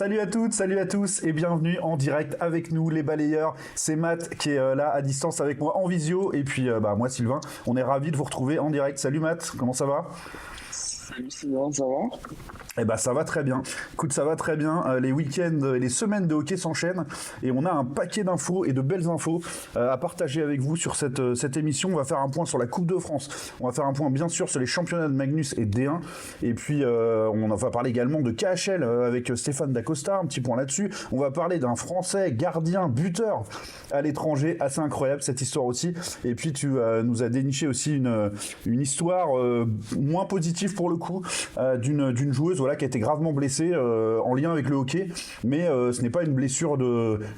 Salut à toutes, salut à tous et bienvenue en direct avec nous les balayeurs. C'est Matt qui est là à distance avec moi en visio et puis moi Sylvain. On est ravis de vous retrouver en direct. Salut Matt, comment ça va ? Salut Sylvain, ça va ? Eh ben ça va très bien. Écoute, ça va très bien. Les week-ends et les semaines de hockey s'enchaînent et on a un paquet d'infos et de belles infos à partager avec vous sur cette émission. On va faire un point sur la Coupe de France. On va faire un point bien sûr sur les championnats de Magnus et D1. Et puis on va parler également de KHL avec Stéphane Dacosta, un petit point là-dessus. On va parler d'un Français gardien, buteur à l'étranger. Assez incroyable cette histoire aussi. Et puis tu nous as déniché aussi une histoire moins positive pour le coup d'une joueuse qui a été gravement blessée en lien avec le hockey, mais ce n'est pas une blessure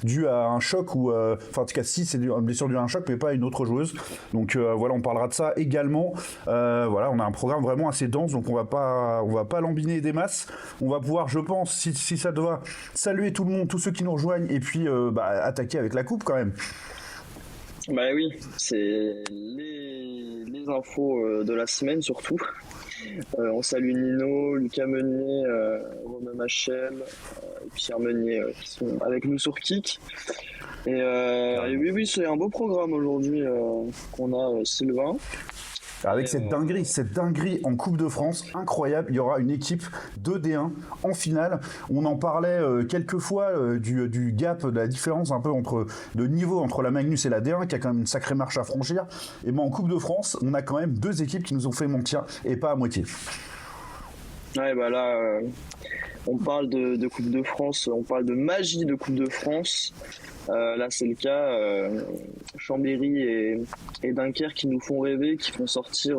due à un choc ou en tout cas si c'est une blessure due à un choc, mais pas à une autre joueuse. Donc voilà, on parlera de ça également. Voilà, on a un programme vraiment assez dense, donc on va pas lambiner des masses. On va pouvoir, je pense, si ça te va, saluer tout le monde, tous ceux qui nous rejoignent, et puis attaquer avec la coupe quand même. Bah oui, c'est les infos de la semaine surtout. On salue Nino, Lucas Meunier, Romain Machel, Pierre Meunier qui sont avec nous sur Kik. Et oui, c'est un beau programme aujourd'hui qu'on a, Sylvain. Avec cette dinguerie en Coupe de France, incroyable. Il y aura une équipe de D1 en finale. On en parlait quelques fois du gap, de la différence un peu de niveau entre la Magnus et la D1, qui a quand même une sacrée marche à franchir. Et en Coupe de France, on a quand même deux équipes qui nous ont fait mentir, et pas à moitié. Ouais, bah là, on parle de Coupe de France, on parle de magie de Coupe de France. Là, c'est le cas. Chambéry et Dunkerque qui nous font rêver, qui font sortir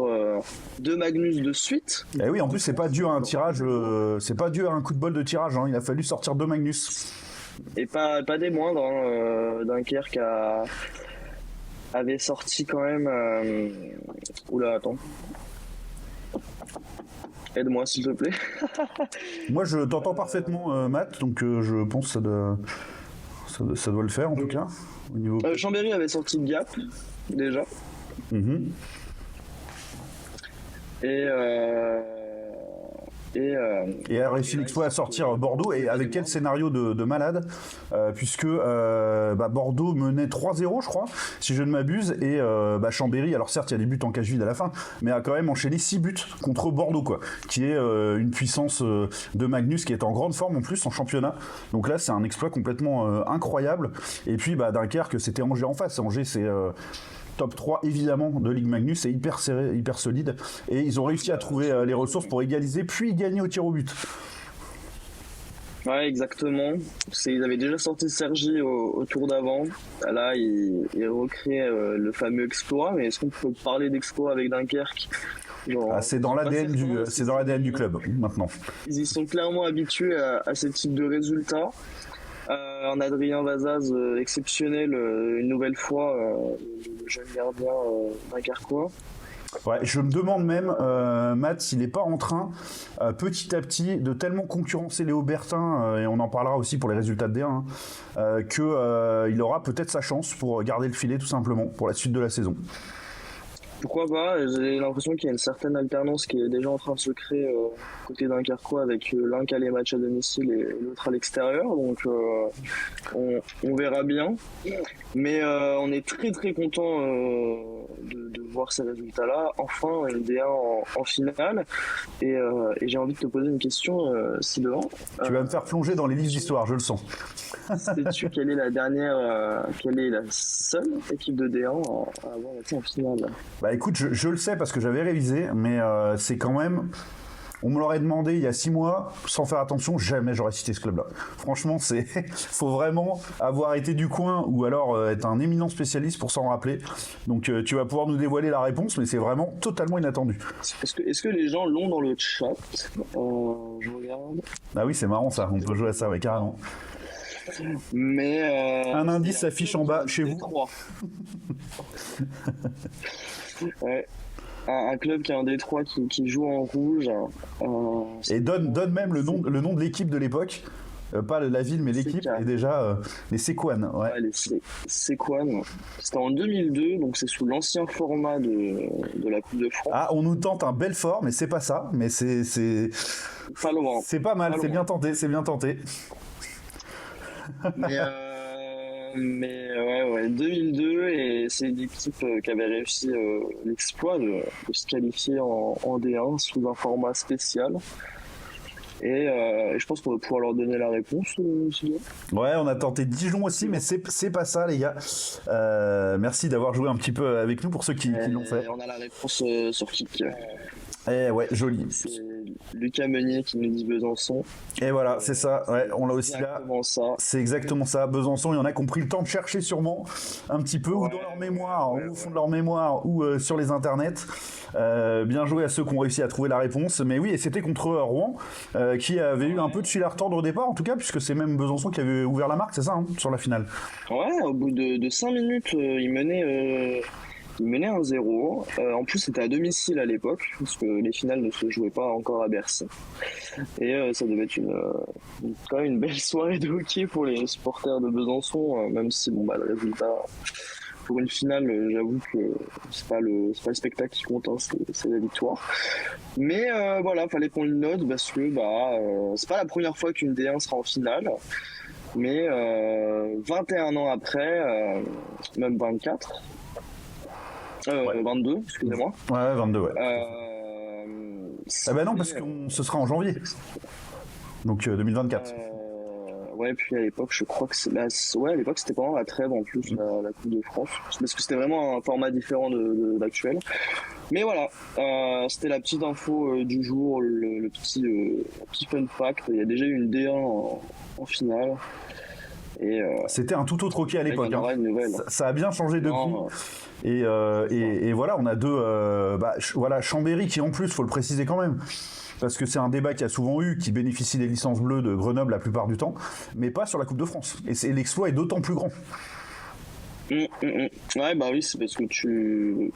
deux Magnus de suite. Et oui, en plus, c'est pas dû à un tirage, c'est pas dû à un coup de bol de tirage. Il a fallu sortir deux Magnus. Et pas des moindres. Dunkerque avait sorti quand même. Oula, attends. Aide-moi s'il te plaît. Moi, je t'entends parfaitement, Matt, donc je pense que ça doit le faire en tout cas. Au niveau... Chambéry avait sorti le Gap déjà. Mm-hmm. Et a réussi l'exploit à sortir Bordeaux, et avec quel scénario de malade, puisque Bordeaux menait 3-0 je crois, si je ne m'abuse, et Chambéry, alors certes il y a des buts en cache vide à la fin, mais a quand même enchaîné 6 buts contre Bordeaux, qui est une puissance de Magnus qui est en grande forme en plus en championnat. Donc là c'est un exploit complètement incroyable. Et puis Dunkerque, c'était Angers en face. Angers c'est top 3 évidemment de Ligue Magnus, c'est hyper serré, hyper solide, et ils ont réussi à trouver les ressources pour égaliser puis gagner au tir au but. Ouais, exactement. Ils avaient déjà sorti Sergi au tour d'avant. Là, ils recréent le fameux exploit. Mais est-ce qu'on peut parler d'exploit avec Dunkerque ? C'est dans l'ADN du club maintenant. Ils y sont clairement habitués à ce type de résultats. Un Adrien Vazaz exceptionnel une nouvelle fois, le jeune gardien dunkerquois. Ouais, je me demande même, Matt, s'il n'est pas en train, petit à petit, de tellement concurrencer Léo Bertin, et on en parlera aussi pour les résultats de D1, qu'il aura peut-être sa chance pour garder le filet tout simplement pour la suite de la saison. Pourquoi pas ? J'ai l'impression qu'il y a une certaine alternance qui est déjà en train de se créer côté Dunkerquois, avec l'un qui a les matchs à domicile et l'autre à l'extérieur. Donc on verra bien. Mais on est très très content de voir ces résultats-là. Enfin, une D1 en finale. Et j'ai envie de te poser une question, Sylvain. Tu vas me faire plonger dans les livres d'histoire, je le sens. Sais-tu quelle est la seule équipe de D1 à avoir été en finale ? Écoute, je le sais parce que j'avais révisé, mais c'est quand même... On me l'aurait demandé il y a 6 mois, sans faire attention, jamais j'aurais cité ce club-là. Franchement, faut vraiment avoir été du coin ou alors être un éminent spécialiste pour s'en rappeler. Donc tu vas pouvoir nous dévoiler la réponse, mais c'est vraiment totalement inattendu. Est-ce que les gens l'ont dans le chat ? Je regarde. Ah oui, c'est marrant ça, on peut jouer à ça, ouais, carrément. Mais un indice s'affiche en bas chez vous. Ouais. Un club qui est un Détroit qui joue en rouge. Et donne même le nom de l'équipe de l'époque. Pas la ville, mais l'équipe. Et déjà, les Sequan. Ouais. Les Sequan. C'était en 2002, donc c'est sous l'ancien format de la Coupe de France. Ah, on nous tente un Belfort, mais c'est pas ça. Mais c'est pas loin. C'est pas mal, c'est bien tenté, Mais 2002, et c'est une équipe qui avait réussi l'exploit de se qualifier en D1 sous un format spécial. Et je pense qu'on va pouvoir leur donner la réponse, Sylvain. Ouais, on a tenté Dijon aussi, mais c'est pas ça, les gars. Merci d'avoir joué un petit peu avec nous pour ceux qui l'ont fait. On a la réponse sur Kik. Eh ouais, joli. C'est Lucas Meunier qui nous dit Besançon. Et voilà, c'est ça. Ouais, on l'a aussi là. C'est exactement ça. Besançon, il y en a qui ont pris le temps de chercher sûrement un petit peu, ou dans leur mémoire, ou au fond de leur mémoire, ou sur les internets. Bien joué à ceux qui ont réussi à trouver la réponse. Mais oui, et c'était contre Rouen, qui avait eu un peu de fil à retordre au départ, en tout cas, puisque c'est même Besançon qui avait ouvert la marque, c'est ça, hein, sur la finale. Ouais, au bout de 5 minutes, il menait 1-0. En plus, c'était à domicile à l'époque, parce que les finales ne se jouaient pas encore à Bercy. Et ça devait être quand même une belle soirée de hockey pour les supporters de Besançon, même si le résultat, pour une finale, j'avoue que c'est pas le spectacle qui compte, hein, c'est la victoire. Mais voilà, fallait qu'on le note, parce que c'est pas la première fois qu'une D1 sera en finale. Mais 21 ans après, même 24, 22, excusez-moi. Ouais, 22, ouais. Non, parce que ce sera en janvier. Donc 2024. Ouais, puis à l'époque, je crois que à l'époque, c'était pendant la trêve en plus, la Coupe de France. Parce que c'était vraiment un format différent de l'actuel. Mais voilà, c'était la petite info du jour, le petit fun fact. Il y a déjà eu une D1 en finale. Et c'était un tout autre hockey à l'époque. Ça a bien changé depuis. Et voilà, on a deux. Voilà, Chambéry qui en plus, faut le préciser quand même, parce que c'est un débat qu'il y a souvent eu, qui bénéficie des licences bleues de Grenoble la plupart du temps, mais pas sur la Coupe de France. Et l'exploit est d'autant plus grand. Ouais, oui, c'est parce que je suis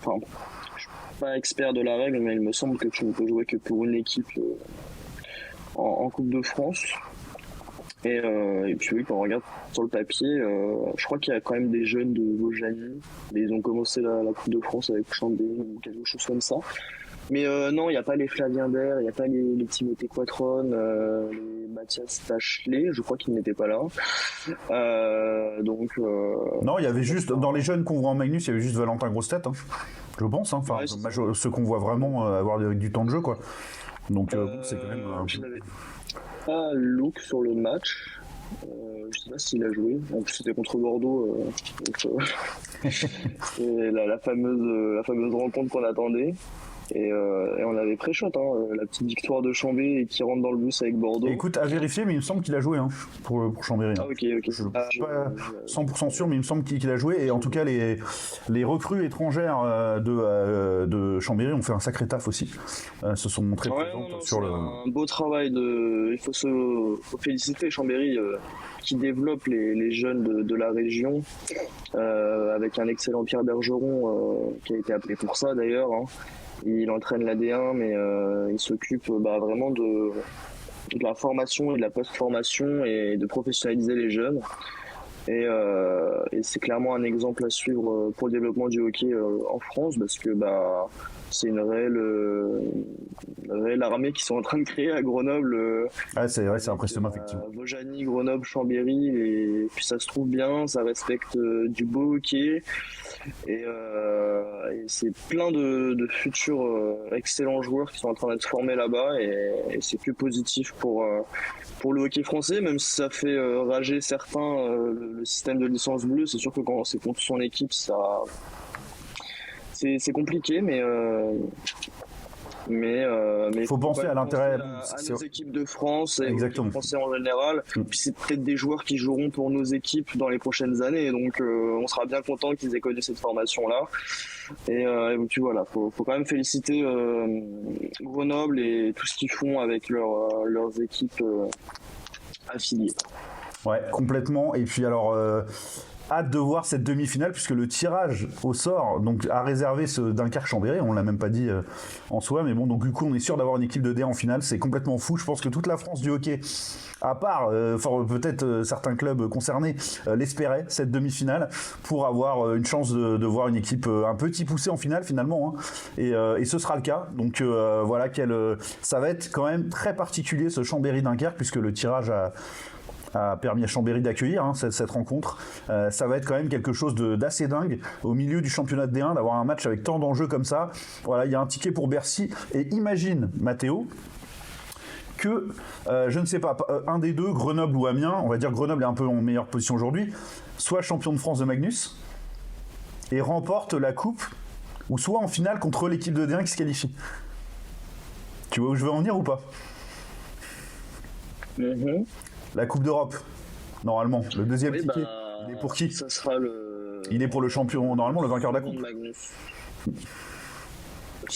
pas expert de la règle, mais il me semble que tu ne peux jouer que pour une équipe en Coupe de France. Et puis oui, quand on regarde sur le papier, je crois qu'il y a quand même des jeunes de Vaujany, mais ils ont commencé la Coupe de France avec Chambéry ou quelque chose comme ça. Mais non, il n'y a pas les Flavien Dair, il n'y a pas les Timothée Quatron, les Mathias Tachelet, je crois qu'ils n'étaient pas là. Non, il y avait juste, dans les jeunes qu'on voit en Magnus, il y avait juste Valentin Grossetête, hein, je pense, hein, ceux qu'on voit vraiment avoir du temps de jeu, quoi. Donc c'est quand même... Je n'avais pas Luke sur le match. Je sais pas s'il a joué. En plus, c'était contre Bordeaux. C'est la fameuse rencontre qu'on attendait. Et on avait pré-shot, la petite victoire de Chambéry qui rentre dans le bus avec Bordeaux. Écoute, à vérifier, mais il me semble qu'il a joué pour Chambéry. Ah, ok. Je suis pas 100% sûr, mais il me semble qu'il a joué. Et en tout cas, les recrues étrangères de Chambéry ont fait un sacré taf aussi. Se sont montrées présentes sur le... un beau travail. Il faut féliciter Chambéry qui développe les jeunes de la région avec un excellent Pierre Bergeron qui a été appelé pour ça d'ailleurs. Il entraîne la D1, mais il s'occupe vraiment de la formation et de la post-formation et de professionnaliser les jeunes. Et c'est clairement un exemple à suivre pour le développement du hockey en France, parce que c'est une réelle armée qui sont en train de créer à Grenoble. C'est vrai, c'est impressionnant, effectivement. Vaujany, Grenoble, Chambéry, et puis ça se trouve bien, ça respecte du beau hockey. Et c'est plein de futurs excellents joueurs qui sont en train d'être formés là-bas, et c'est plus positif pour le hockey français, même si ça fait rager certains le système de licence bleue. C'est sûr que quand c'est contre son équipe, c'est compliqué, mais faut penser à l'intérêt à nos équipes de France et aux Français en général. Puis c'est peut-être des joueurs qui joueront pour nos équipes dans les prochaines années, donc on sera bien content qu'ils aient connu cette formation là. Et tu vois, faut quand même féliciter Grenoble et tout ce qu'ils font avec leurs équipes affiliées. Ouais, complètement. Et puis alors hâte de voir cette demi-finale, puisque le tirage au sort donc a réservé ce Dunkerque-Chambéry, on l'a même pas dit en soi, mais bon, donc du coup on est sûr d'avoir une équipe de D en finale. C'est complètement fou. Je pense que toute la France du hockey, à part peut-être certains clubs concernés, l'espéraient, cette demi-finale, pour avoir une chance de voir une équipe un petit poussée en finale finalement, hein. Et ce sera le cas. Donc voilà, ça va être quand même très particulier, ce Chambéry-Dunkerque, puisque le tirage a permis à Chambéry d'accueillir cette rencontre. Ça va être quand même quelque chose d'assez dingue au milieu du championnat de D1 d'avoir un match avec tant d'enjeux comme ça. Voilà, il y a un ticket pour Bercy et imagine Mathéo que, je ne sais pas, un des deux, Grenoble ou Amiens, on va dire Grenoble est un peu en meilleure position aujourd'hui, soit champion de France de Magnus et remporte la coupe, ou soit en finale contre l'équipe de D1 qui se qualifie. Tu vois où je veux en venir ou pas? La Coupe d'Europe, normalement. Le deuxième ticket, il est pour qui? Ça sera Il est pour le champion, normalement le vainqueur de la coupe.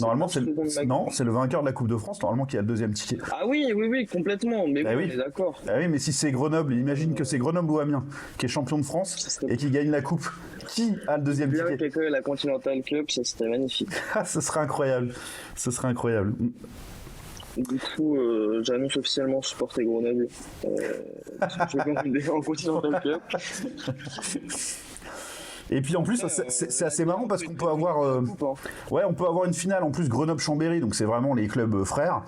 Normalement, c'est le vainqueur de la Coupe de France, normalement, qui a le deuxième ticket. Ah oui, complètement. Mais oui, on est d'accord. Ah oui, mais si c'est Grenoble, imagine que c'est Grenoble ou Amiens qui est champion de France et qui gagne la Coupe. Qui a le deuxième ticket? Quelqu'un la Continental Cup, ça serait magnifique. Ah, ce serait incroyable. Du coup, j'annonce officiellement supporter Grenoble. Je vais en Continental Cup. Et puis en plus, c'est assez marrant parce qu'on peut avoir, on peut avoir une finale en plus Grenoble-Chambéry, donc c'est vraiment les clubs frères.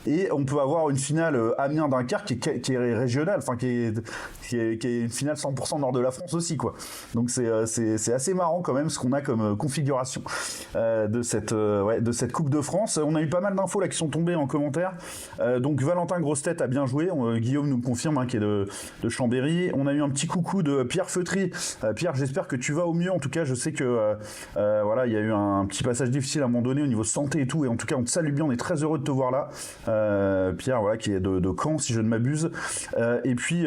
Et on peut avoir une finale Amiens-Dunkerque qui est régionale, enfin qui est une finale 100% nord de la France aussi, quoi. Donc c'est assez marrant quand même ce qu'on a comme configuration de cette Coupe de France. On a eu pas mal d'infos là qui sont tombées en commentaire. Donc Valentin Grossetête a bien joué, Guillaume nous le confirme, qui est de Chambéry. On a eu un petit coucou de Pierre Feutry. Pierre, j'espère que tu vas au mieux. En tout cas, je sais que il y a eu un petit passage difficile à un moment donné au niveau santé et tout, et en tout cas on te salue bien, on est très heureux de te voir là. Pierre, qui est de Caen si je ne m'abuse. Et puis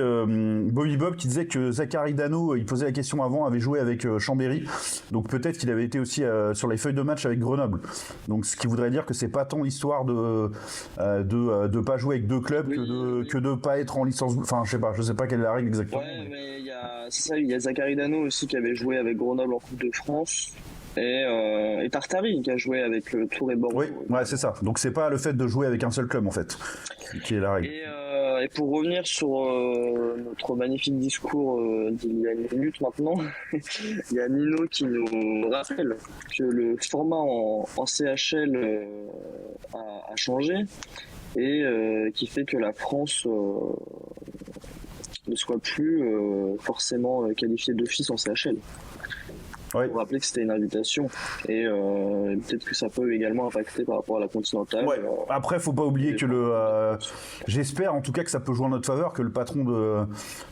Bobby Bob qui disait que Zachary Dano, il posait la question avant, avait joué avec Chambéry, donc peut-être qu'il avait été aussi sur les feuilles de match avec Grenoble, donc ce qui voudrait dire que c'est pas tant l'histoire de pas jouer avec deux clubs que de pas être en licence, enfin je sais pas quelle est la règle exactement. Ouais, mais il y a Zachary Dano aussi qui avait joué avec Grenoble en Coupe de France. Et Tartari qui a joué avec le Tour et Bordeaux. Oui, c'est ça. Donc c'est pas le fait de jouer avec un seul club en fait qui est la règle. Et pour revenir sur notre magnifique discours d'il y a une minute maintenant, il y a Nino qui nous rappelle que le format en CHL a changé et qui fait que la France ne soit plus forcément qualifiée d'office en CHL. Oui. Pour rappeler que c'était une invitation et peut-être que ça peut également impacter par rapport à la Continentale. Ouais. Après, faut pas oublier que j'espère en tout cas que ça peut jouer en notre faveur, que le patron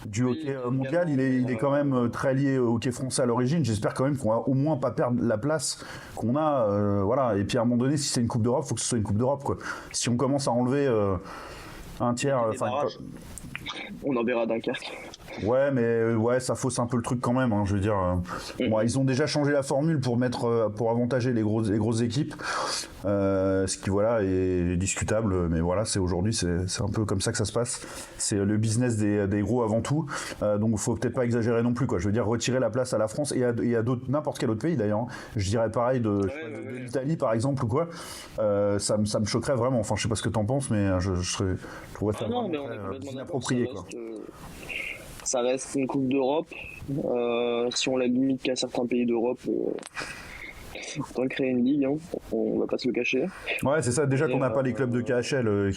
du hockey mondial, il est quand même très lié au hockey français à l'origine. J'espère quand même qu'on va au moins pas perdre la place qu'on a. Et puis à un moment donné, si c'est une Coupe d'Europe, faut que ce soit une Coupe d'Europe, quoi. Si on commence à enlever un tiers, on enverra Dunkerque. Ouais, mais ça fausse un peu le truc quand même. Je veux dire, ils ont déjà changé la formule pour pour avantager les grosses équipes, ce qui est discutable. Mais voilà, aujourd'hui, c'est un peu comme ça que ça se passe. C'est le business des gros avant tout. Donc, il faut peut-être pas exagérer non plus, quoi. Je veux dire, retirer la place à la France et à n'importe quel autre pays d'ailleurs. Je dirais pareil de l'Italie par exemple ou quoi. Ça me choquerait vraiment. Enfin, je sais pas ce que t'en penses, mais je trouverais ça vraiment inapproprié, quoi. Ça reste une Coupe d'Europe. Si on la limite qu'à certains pays d'Europe, autant créer une ligue, on va pas se le cacher. Ouais, c'est ça. Déjà qu'on n'a pas les clubs de KHL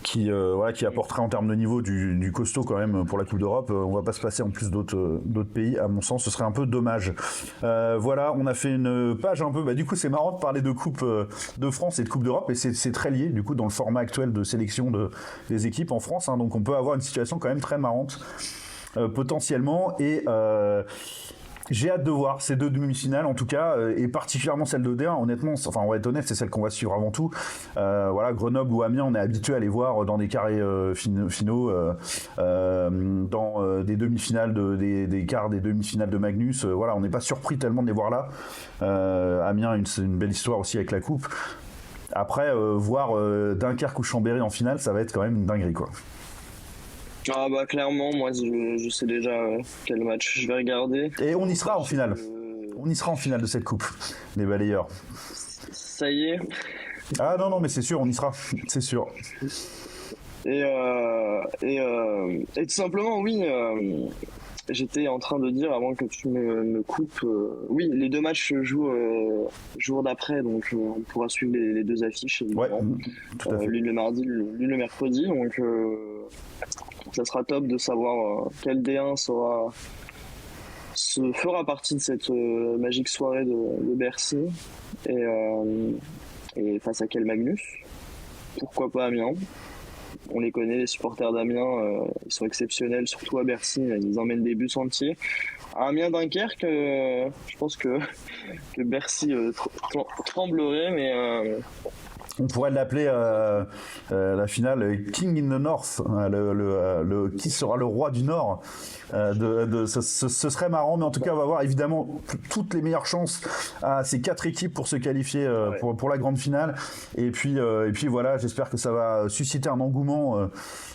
qui apporteraient en termes de niveau du costaud quand même pour la Coupe d'Europe. On va pas se passer en plus d'autres pays. À mon sens, ce serait un peu dommage. On a fait une page un peu. Du coup, c'est marrant de parler de Coupe de France et de Coupe d'Europe, et c'est très lié du coup dans le format actuel de sélection des équipes en France. Donc on peut avoir une situation quand même très marrante potentiellement et j'ai hâte de voir ces deux demi-finales en tout cas, et particulièrement celle de D1. Honnêtement, on va être honnête, c'est celle qu'on va suivre avant tout. Grenoble ou Amiens, on est habitué à les voir dans des carrés finaux, dans des demi-finales, des quarts, des demi-finales de Magnus. On n'est pas surpris tellement de les voir là. Amiens, c'est une belle histoire aussi avec la coupe. Après, voir Dunkerque ou Chambéry en finale, ça va être quand même une dinguerie, quoi. Ah clairement, moi je sais déjà quel match je vais regarder. Et on y sera en finale. On y sera en finale de cette coupe, les balayeurs. Ça y est. Ah non, mais c'est sûr, on y sera, c'est sûr. Et tout simplement, oui, j'étais en train de dire avant que tu me coupes, oui, les deux matchs se jouent jour d'après, donc on pourra suivre les deux affiches, évidemment. Ouais, tout à fait. L'une le mardi, l'une le mercredi, donc ça sera top de savoir quel D1 fera partie de cette magique soirée de Bercy et face à quel Magnus. Pourquoi pas Amiens. On les connaît, les supporters d'Amiens, ils sont exceptionnels, surtout à Bercy, ils emmènent des bus entiers. À Amiens-Dunkerque, je pense que Bercy tremblerait, mais... On pourrait l'appeler la finale King in the North, qui sera le roi du Nord. Ce serait marrant, mais en tout cas, on va voir évidemment toutes les meilleures chances à ces 4 équipes pour se qualifier pour la grande finale. Et puis voilà, j'espère que ça va susciter un engouement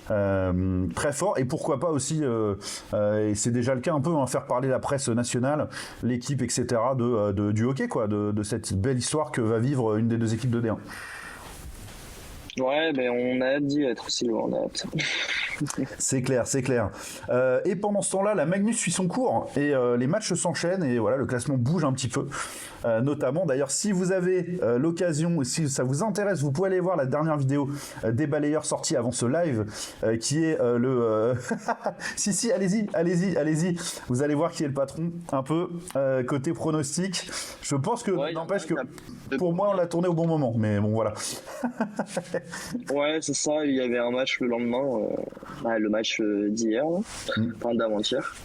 très fort. Et pourquoi pas aussi, et c'est déjà le cas un peu, faire parler la presse nationale, l'équipe, etc. du hockey, quoi, de cette belle histoire que va vivre une des 2 équipes de D1. Ouais, ben on a hâte d'y être aussi, on a hâte. C'est clair. Et pendant ce temps-là, la Magnus suit son cours et les matchs s'enchaînent et voilà, le classement bouge un petit peu. Notamment, d'ailleurs, si vous avez l'occasion, si ça vous intéresse, vous pouvez aller voir la dernière vidéo des balayeurs sortie avant ce live, qui est si, allez-y. Vous allez voir qui est le patron, un peu côté pronostic. Je pense que, n'empêche que pour moi, on l'a tourné au bon moment, mais bon, voilà. Ouais, c'est ça. Il y avait un match le lendemain, le match d'hier, enfin d'avant-hier,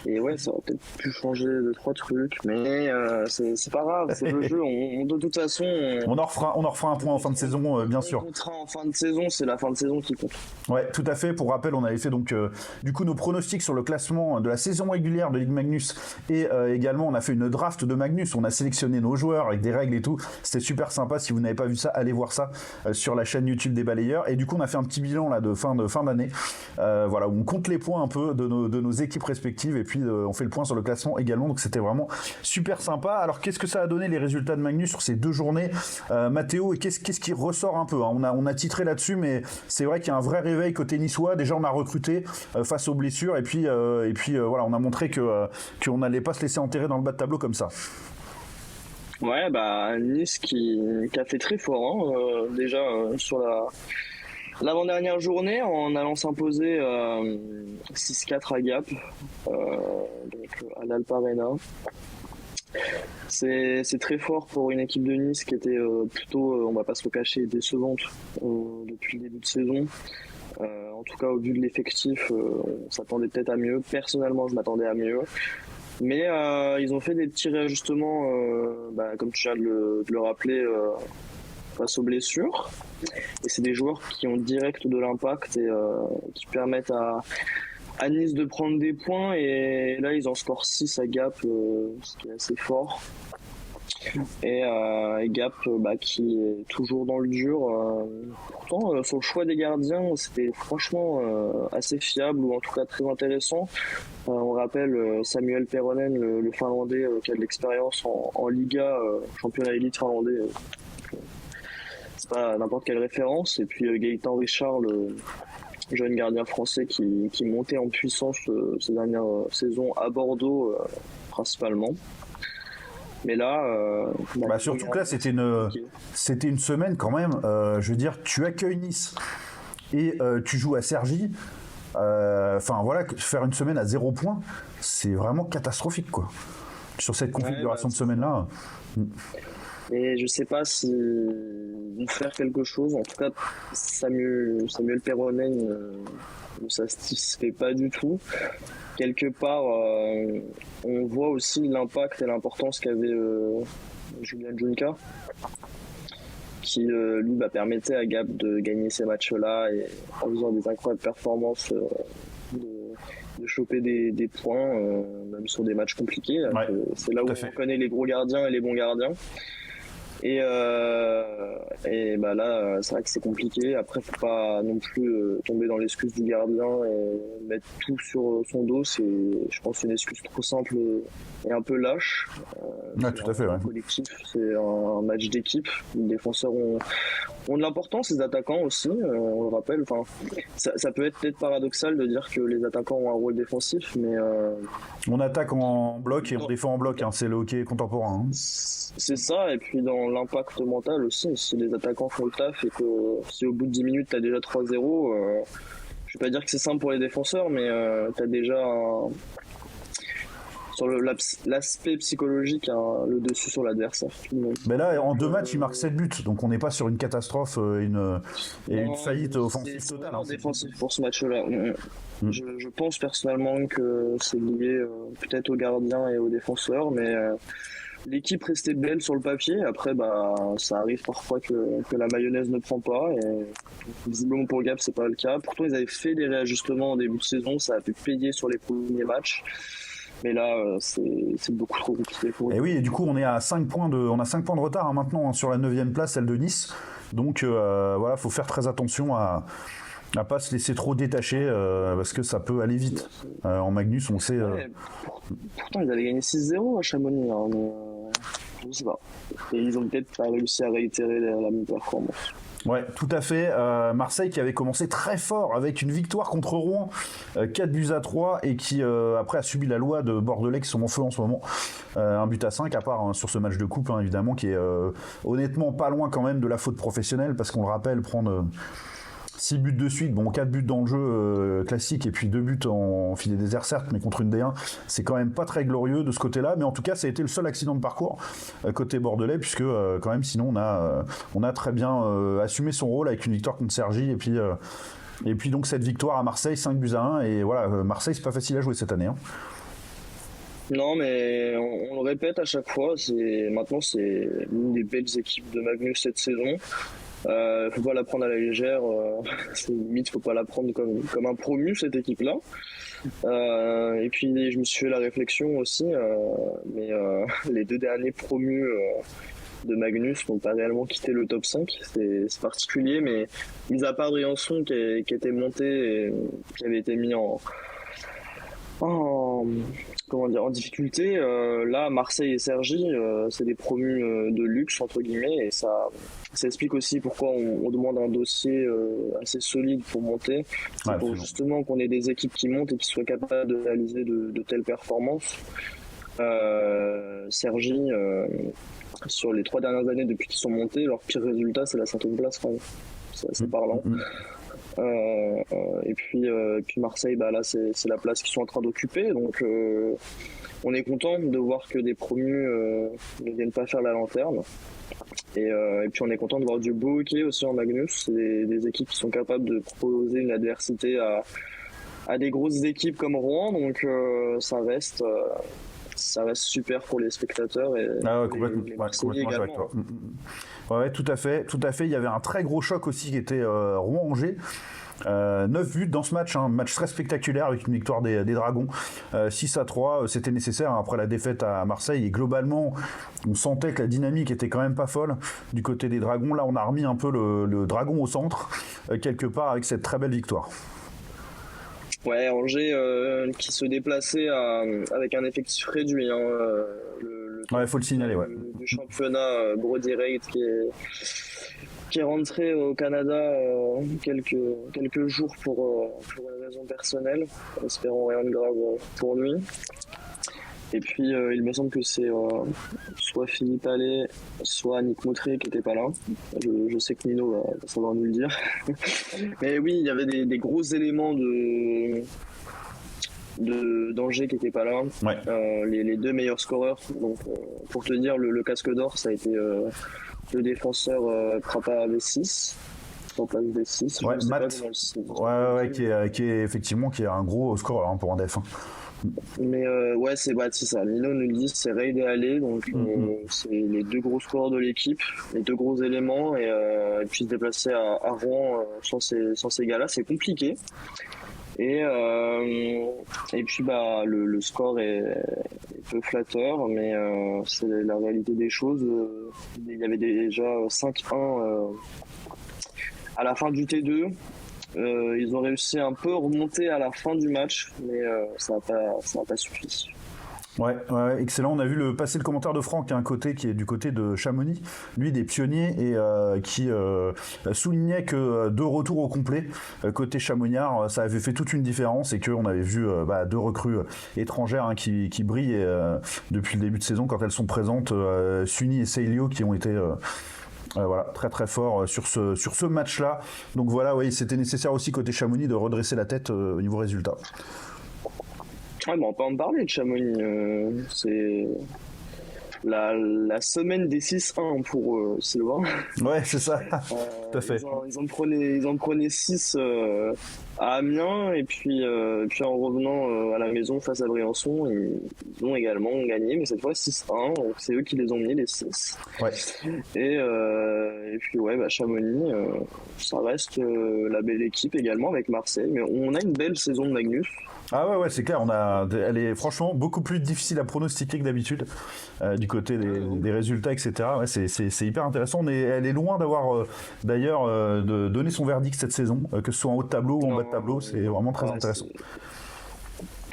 et ouais, ça aurait peut-être pu changer 2-3 trucs, mais c'est pas grave, c'est le jeu. De toute façon, on en refera un point en fin de saison, bien sûr. On comptera en fin de saison, c'est la fin de saison qui compte. Ouais, tout à fait. Pour rappel, on avait fait donc du coup nos pronostics sur le classement de la saison régulière de Ligue Magnus et également on a fait une draft de Magnus. On a sélectionné nos joueurs avec des règles et tout. C'était super sympa. Si vous n'avez pas vu ça, allez voir ça sur la chaîne YouTube des balayeurs. Et du coup, on a fait un petit bilan là de fin d'année. Voilà, où on compte les points un peu de nos équipes respectives et puis on fait le point sur le classement également. Donc c'était vraiment super sympa. Alors qu'est-ce que ça a donné les résultats de Magnus sur ces 2 journées, Mathéo, et qu'est-ce qui ressort un peu, hein. On a titré là-dessus, mais c'est vrai qu'il y a un vrai réveil côté niçois. Déjà, on a recruté face aux blessures et puis voilà, on a montré qu'on n'allait pas se laisser enterrer dans le bas de tableau comme ça. Ouais, Nice qui a fait très fort, hein, déjà sur l'avant-dernière journée en allant s'imposer 6-4 à Gap, donc à l'Alp Arena. C'est très fort pour une équipe de Nice qui était plutôt, on va pas se le cacher, décevante depuis le début de saison. En tout cas, au vu de l'effectif, on s'attendait peut-être à mieux. Personnellement, je m'attendais à mieux. Mais ils ont fait des petits réajustements, comme tu viens de le rappeler, face aux blessures. Et c'est des joueurs qui ont direct de l'impact et qui permettent à Nice de prendre des points. Et là, ils en scorent 6 à Gap, ce qui est assez fort. Et Gap qui est toujours dans le dur. Pourtant, sur le choix des gardiens, c'était franchement assez fiable, ou en tout cas très intéressant. On rappelle Samuel Peronen, le Finlandais, qui a de l'expérience en Liga, championnat élite finlandais. C'est pas n'importe quelle référence. Et puis Gaëtan Richard, le jeune gardien français qui montait en puissance ces dernières saisons à Bordeaux principalement. Mais là, surtout que là, c'était une semaine quand même. Je veux dire, tu accueilles Nice et tu joues à Cergy. Enfin voilà, faire une semaine à 0 points, c'est vraiment catastrophique, quoi. Sur cette configuration de semaine-là. Et je sais pas si vont faire quelque chose. En tout cas, Samuel Peronen ne satisfait pas du tout. Quelque part, on voit aussi l'impact et l'importance qu'avait Julian Junca, qui lui permettait à Gap de gagner ces matchs-là et en faisant des incroyables performances, de choper des points, même sur des matchs compliqués. Ouais, c'est là où on connaît les gros gardiens et les bons gardiens. Et là, c'est vrai que c'est compliqué. Après, faut pas non plus tomber dans l'excuse du gardien et mettre tout sur son dos. C'est, je pense, une excuse trop simple et un peu lâche. Tout à fait. Ouais. Collectif, c'est un match d'équipe. Les défenseurs ont de l'importance, les attaquants aussi. On le rappelle. Enfin, ça peut être peut-être paradoxal de dire que les attaquants ont un rôle défensif, mais on attaque en bloc et on défend en bloc. Hein, c'est le hockey contemporain. Hein. C'est ça. Et puis dans l'impact mental aussi. Si les attaquants font le taf et que si au bout de 10 minutes t'as déjà 3-0, je vais pas dire que c'est simple pour les défenseurs, mais t'as déjà sur l'aspect psychologique le dessus sur l'adversaire. Mais là, en 2 matchs, il marque 7 buts, donc on n'est pas sur une catastrophe une faillite offensive totale. C'est défensif pour ce match-là. Je pense personnellement que c'est lié peut-être aux gardiens et aux défenseurs, mais l'équipe restait belle sur le papier. Après, ça arrive parfois que la mayonnaise ne prend pas. Et visiblement pour Gap, c'est pas le cas. Pourtant, ils avaient fait des réajustements en début de saison. Ça a pu payer sur les premiers matchs. Mais là, c'est beaucoup trop compliqué pour eux. Et oui, et du coup, on a 5 points de retard maintenant sur la 9e place, celle de Nice. Donc voilà, faut faire très attention à pas se laisser trop détacher parce que ça peut aller vite. En Magnus, on sait. Pourtant, ils avaient gagné 6-0 à Chamonix. Je sais pas. Et ils ont peut-être pas réussi à réitérer la même performance. Ouais, tout à fait. Marseille qui avait commencé très fort avec une victoire contre Rouen, 4-3, et qui après a subi la loi de Bordelais qui sont en feu en ce moment. 1-5, à part sur ce match de coupe, évidemment, qui est honnêtement pas loin quand même de la faute professionnelle, parce qu'on le rappelle, prendre 6 buts de suite, 4 buts dans le jeu classique et puis 2 buts en filet désert certes, mais contre une D1, c'est quand même pas très glorieux de ce côté-là, mais en tout cas ça a été le seul accident de parcours côté bordelais, puisque quand même sinon on a très bien assumé son rôle avec une victoire contre Cergy et puis donc cette victoire à Marseille 5-1, et voilà, Marseille c'est pas facile à jouer cette année. Non, mais on le répète à chaque fois, maintenant c'est l'une des belles équipes de Magnus cette saison. Faut pas la prendre à la légère, limite faut pas la prendre comme un promu cette équipe là. Et puis je me suis fait la réflexion aussi, mais les 2 derniers promus de Magnus n'ont pas réellement quitté le top 5, c'est particulier, mais mis à part Briançon qui était monté et qui avait été mis en difficulté, là Marseille et Cergy c'est des promus de luxe entre guillemets, et ça explique aussi pourquoi on demande un dossier assez solide pour monter. C'est pour justement qu'on ait des équipes qui montent et qui soient capables de réaliser de telles performances. Cergy sur les 3 dernières années depuis qu'ils sont montés, leur pire résultat c'est la 5e place quand même. C'est parlant. Et puis Marseille, là c'est la place qu'ils sont en train d'occuper, donc on est content de voir que des promus ne viennent pas faire la lanterne, et puis on est content de voir du beau hockey aussi en Magnus. C'est des équipes qui sont capables de proposer une adversité à des grosses équipes comme Rouen, donc ça reste super pour les spectateurs et complètement, les Marseillais également. Ouais, tout à fait. Il y avait un très gros choc aussi qui était Rouen-Angers. 9 buts dans ce match, un match très spectaculaire avec une victoire des Dragons 6-3, c'était nécessaire après la défaite à Marseille, et globalement on sentait que la dynamique était quand même pas folle du côté des Dragons. Là on a remis un peu le Dragon au centre quelque part avec cette très belle victoire. Ouais, Angers qui se déplaçait avec un effectif réduit, ouais, faut le signaler, du championnat, Brody Reid qui est rentré au Canada quelques jours pour une raison personnelle, espérons rien de grave pour lui. Et puis il me semble que c'est soit Philippe Allais, soit Nick Moutré qui n'était pas là. Je sais que Nino va savoir nous le dire. Mais oui, il y avait des gros éléments d'Angers qui n'étaient pas là. Ouais. Les 2 meilleurs scoreurs. Donc pour te dire, le casque d'or, ça a été le défenseur Krapa V6. V6. Ouais, Matt. Qui est effectivement un gros scoreur pour un def. Mais c'est ça. Nino nous le dit, c'est Reid et Allais, donc c'est les 2 gros scoreurs de l'équipe, les 2 gros éléments, et puis se déplacer à Rouen sans ces gars-là, c'est compliqué. Et puis le score est peu flatteur, mais c'est la réalité des choses. Il y avait déjà 5-1 à la fin du T2. Ils ont réussi un peu à remonter à la fin du match, mais ça n'a pas suffi. Ouais, excellent. On a vu passer le commentaire de Franck, un côté qui est du côté de Chamonix, lui des pionniers, et qui soulignait que deux retours au complet côté Chamonniard, ça avait fait toute une différence et qu'on avait vu deux recrues étrangères qui brillent depuis le début de saison quand elles sont présentes, Suni et Seilio qui ont été voilà, très très fort sur ce match-là. Donc voilà, oui, c'était nécessaire aussi côté Chamonix de redresser la tête au niveau résultat. Ouais, mais on peut en parler de Chamonix. C'est la semaine des 6-1 pour Sylvain. Ouais, c'est ça. Tout à fait. Ils en prenaient 6 à Amiens et puis en revenant à la maison face à Briançon, ils ont également gagné, mais cette fois 6-1. Donc c'est eux qui les ont mis, les 6. Ouais. Et puis Chamonix, ça reste la belle équipe également avec Marseille. Mais on a une belle saison de Magnus. Ah ouais, c'est clair. Elle est franchement beaucoup plus difficile à pronostiquer que d'habitude du côté des résultats, etc. Ouais, c'est hyper intéressant. Elle est loin d'avoir d'ailleurs de donner son verdict cette saison, que ce soit en haut de tableau ou en bas de tableau. C'est vraiment très intéressant.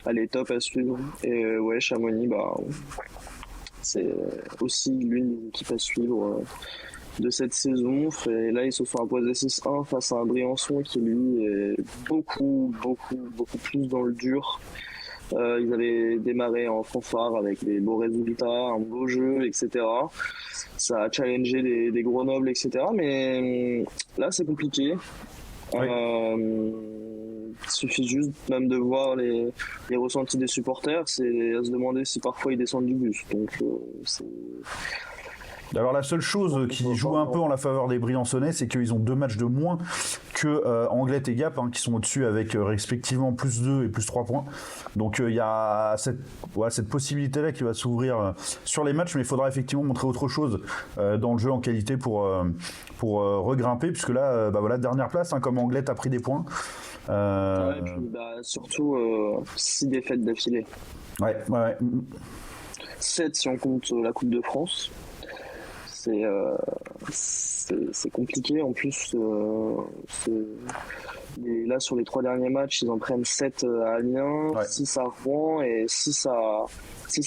Elle est top à suivre. Et Chamonix, c'est aussi l'une des équipes à suivre de cette saison. Et là, ils se sont imposés 6-1 face à un Briançon qui, lui, est beaucoup plus dans le dur. Ils avaient démarré en fanfare avec des beaux résultats, un beau jeu, etc. Ça a challengé des Grenoble, etc. Mais là, c'est compliqué. Oui. Il suffit juste même de voir les ressentis des supporters, c'est à se demander si parfois ils descendent du bus. Donc c'est... Alors la seule chose qui joue un peu en la faveur des Briançonnais, c'est qu'ils ont 2 matchs de moins que Anglet et Gap, qui sont au-dessus avec respectivement plus 2 et plus 3 points. Donc il y a cette possibilité-là qui va s'ouvrir sur les matchs, mais il faudra effectivement montrer autre chose dans le jeu en qualité pour regrimper, puisque là, dernière place, comme Anglet a pris des points. Et puis, surtout 6 défaites d'affilée. Ouais. 7 si on compte la Coupe de France. C'est compliqué. En plus, là, sur les 3 derniers matchs, ils en prennent 7 à Amiens, 6 à Rouen et 6 à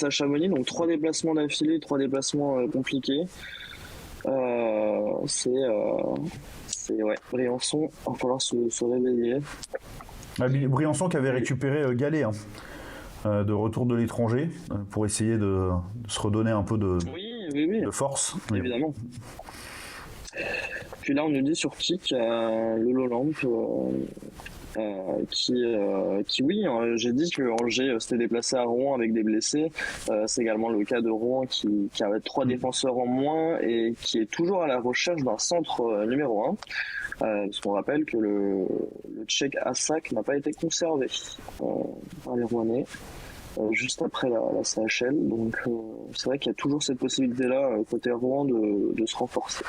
Chamonix. Donc 3 déplacements d'affilée, 3 déplacements compliqués. Briançon, il va falloir se réveiller. Briançon qui avait récupéré Gallet de retour de l'étranger pour essayer de se redonner un peu de force. Évidemment. Puis là, on nous dit sur Kik, Lolo Lamp, j'ai dit que Angers s'était déplacé à Rouen avec des blessés. C'est également le cas de Rouen qui avait 3 défenseurs en moins et qui est toujours à la recherche d'un centre numéro 1. Parce qu'on rappelle que le Tchèque Asak n'a pas été conservé par les Rouennais juste après la CHL. Donc c'est vrai qu'il y a toujours cette possibilité-là côté Rouen de se renforcer.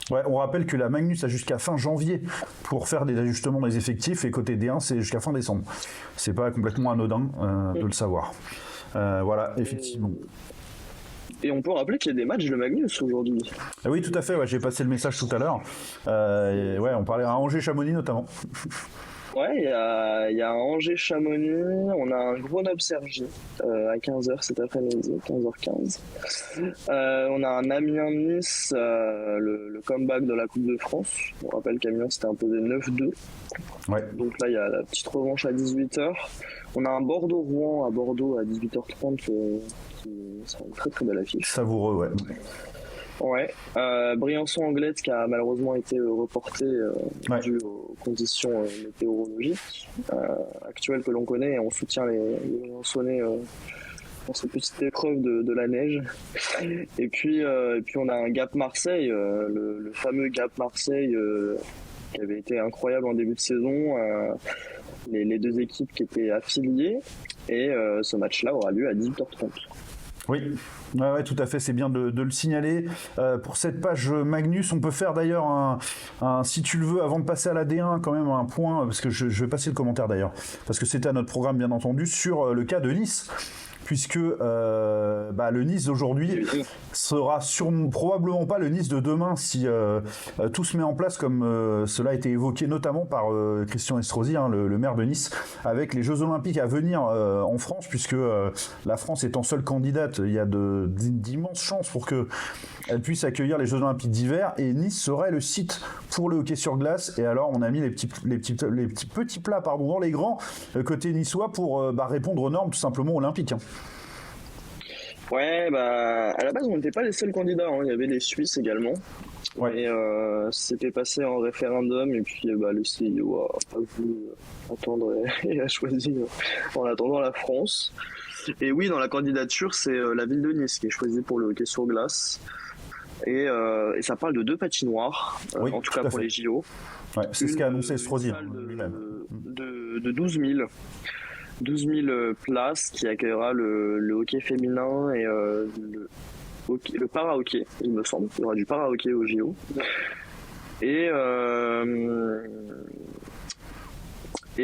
Ouais, on rappelle que la Magnus a jusqu'à fin janvier pour faire des ajustements des effectifs et côté D1 c'est jusqu'à fin décembre. C'est pas complètement anodin de le savoir. Voilà, effectivement. Et on peut rappeler qu'il y a des matchs de Magnus aujourd'hui. Oui, tout à fait, j'ai passé le message tout à l'heure. On parlait à Angers-Chamonix notamment. Ouais, il y a un Angers-Chamonix, on a un Grenoble-Cergy à 15h cet après-midi, 15h15. On a un Amiens-Nice, le comeback de la Coupe de France. On rappelle qu'Amiens s'était imposé 9-2. Ouais. Donc là, il y a la petite revanche à 18h. On a un Bordeaux-Rouen à Bordeaux à 18h30 qui sera une très très belle affiche. Savoureux, ouais. Ouais, Briançon-Anglet qui a malheureusement été reporté dû aux conditions météorologiques actuelles que l'on connaît, et on soutient les Briançonnais dans cette petite épreuve de la neige. Et puis on a un Gap Marseille, le fameux Gap Marseille qui avait été incroyable en début de saison. Les 2 équipes qui étaient affiliées, et ce match-là aura lieu à 18h30. Oui, tout à fait, c'est bien de le signaler. Pour cette page Magnus, on peut faire d'ailleurs un, si tu le veux, avant de passer à la D1, quand même un point, parce que je vais passer le commentaire d'ailleurs, parce que c'était à notre programme bien entendu, sur le cas de Nice, puisque le Nice d'aujourd'hui sera probablement pas le Nice de demain si tout se met en place comme cela a été évoqué notamment par Christian Estrosi, le maire de Nice, avec les Jeux Olympiques à venir en France, puisque la France étant seule candidate, il y a d'immenses chances pour qu'elle puisse accueillir les Jeux Olympiques d'hiver, et Nice serait le site pour le hockey sur glace. Et alors on a mis les petits plats dans les grands côté niçois pour répondre aux normes tout simplement olympiques. Ouais, à la base on n'était pas les seuls candidats, il y avait les Suisses également. Ouais. Et c'était passé en référendum, et puis le CIO a pas voulu attendre et a choisi en attendant la France. Et oui, dans la candidature, c'est la ville de Nice qui est choisie pour le hockey sur glace. Et ça parle de 2 patinoires, en tout cas pour les JO. Ouais, c'est ce qu'a annoncé Estrosi lui-même. De 12 000 places qui accueillera le hockey féminin et le para-hockey, il me semble. Il y aura du para-hockey au JO. Et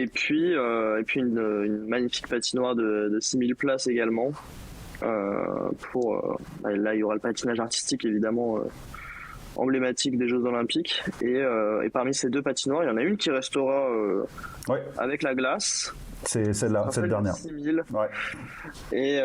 puis une magnifique patinoire de 6 000 places également. Là, il y aura le patinage artistique évidemment emblématique des Jeux Olympiques. Et parmi ces 2 patinoires, il y en a une qui restera avec la glace. C'est celle-là, cette dernière. 6 000. Ouais. Et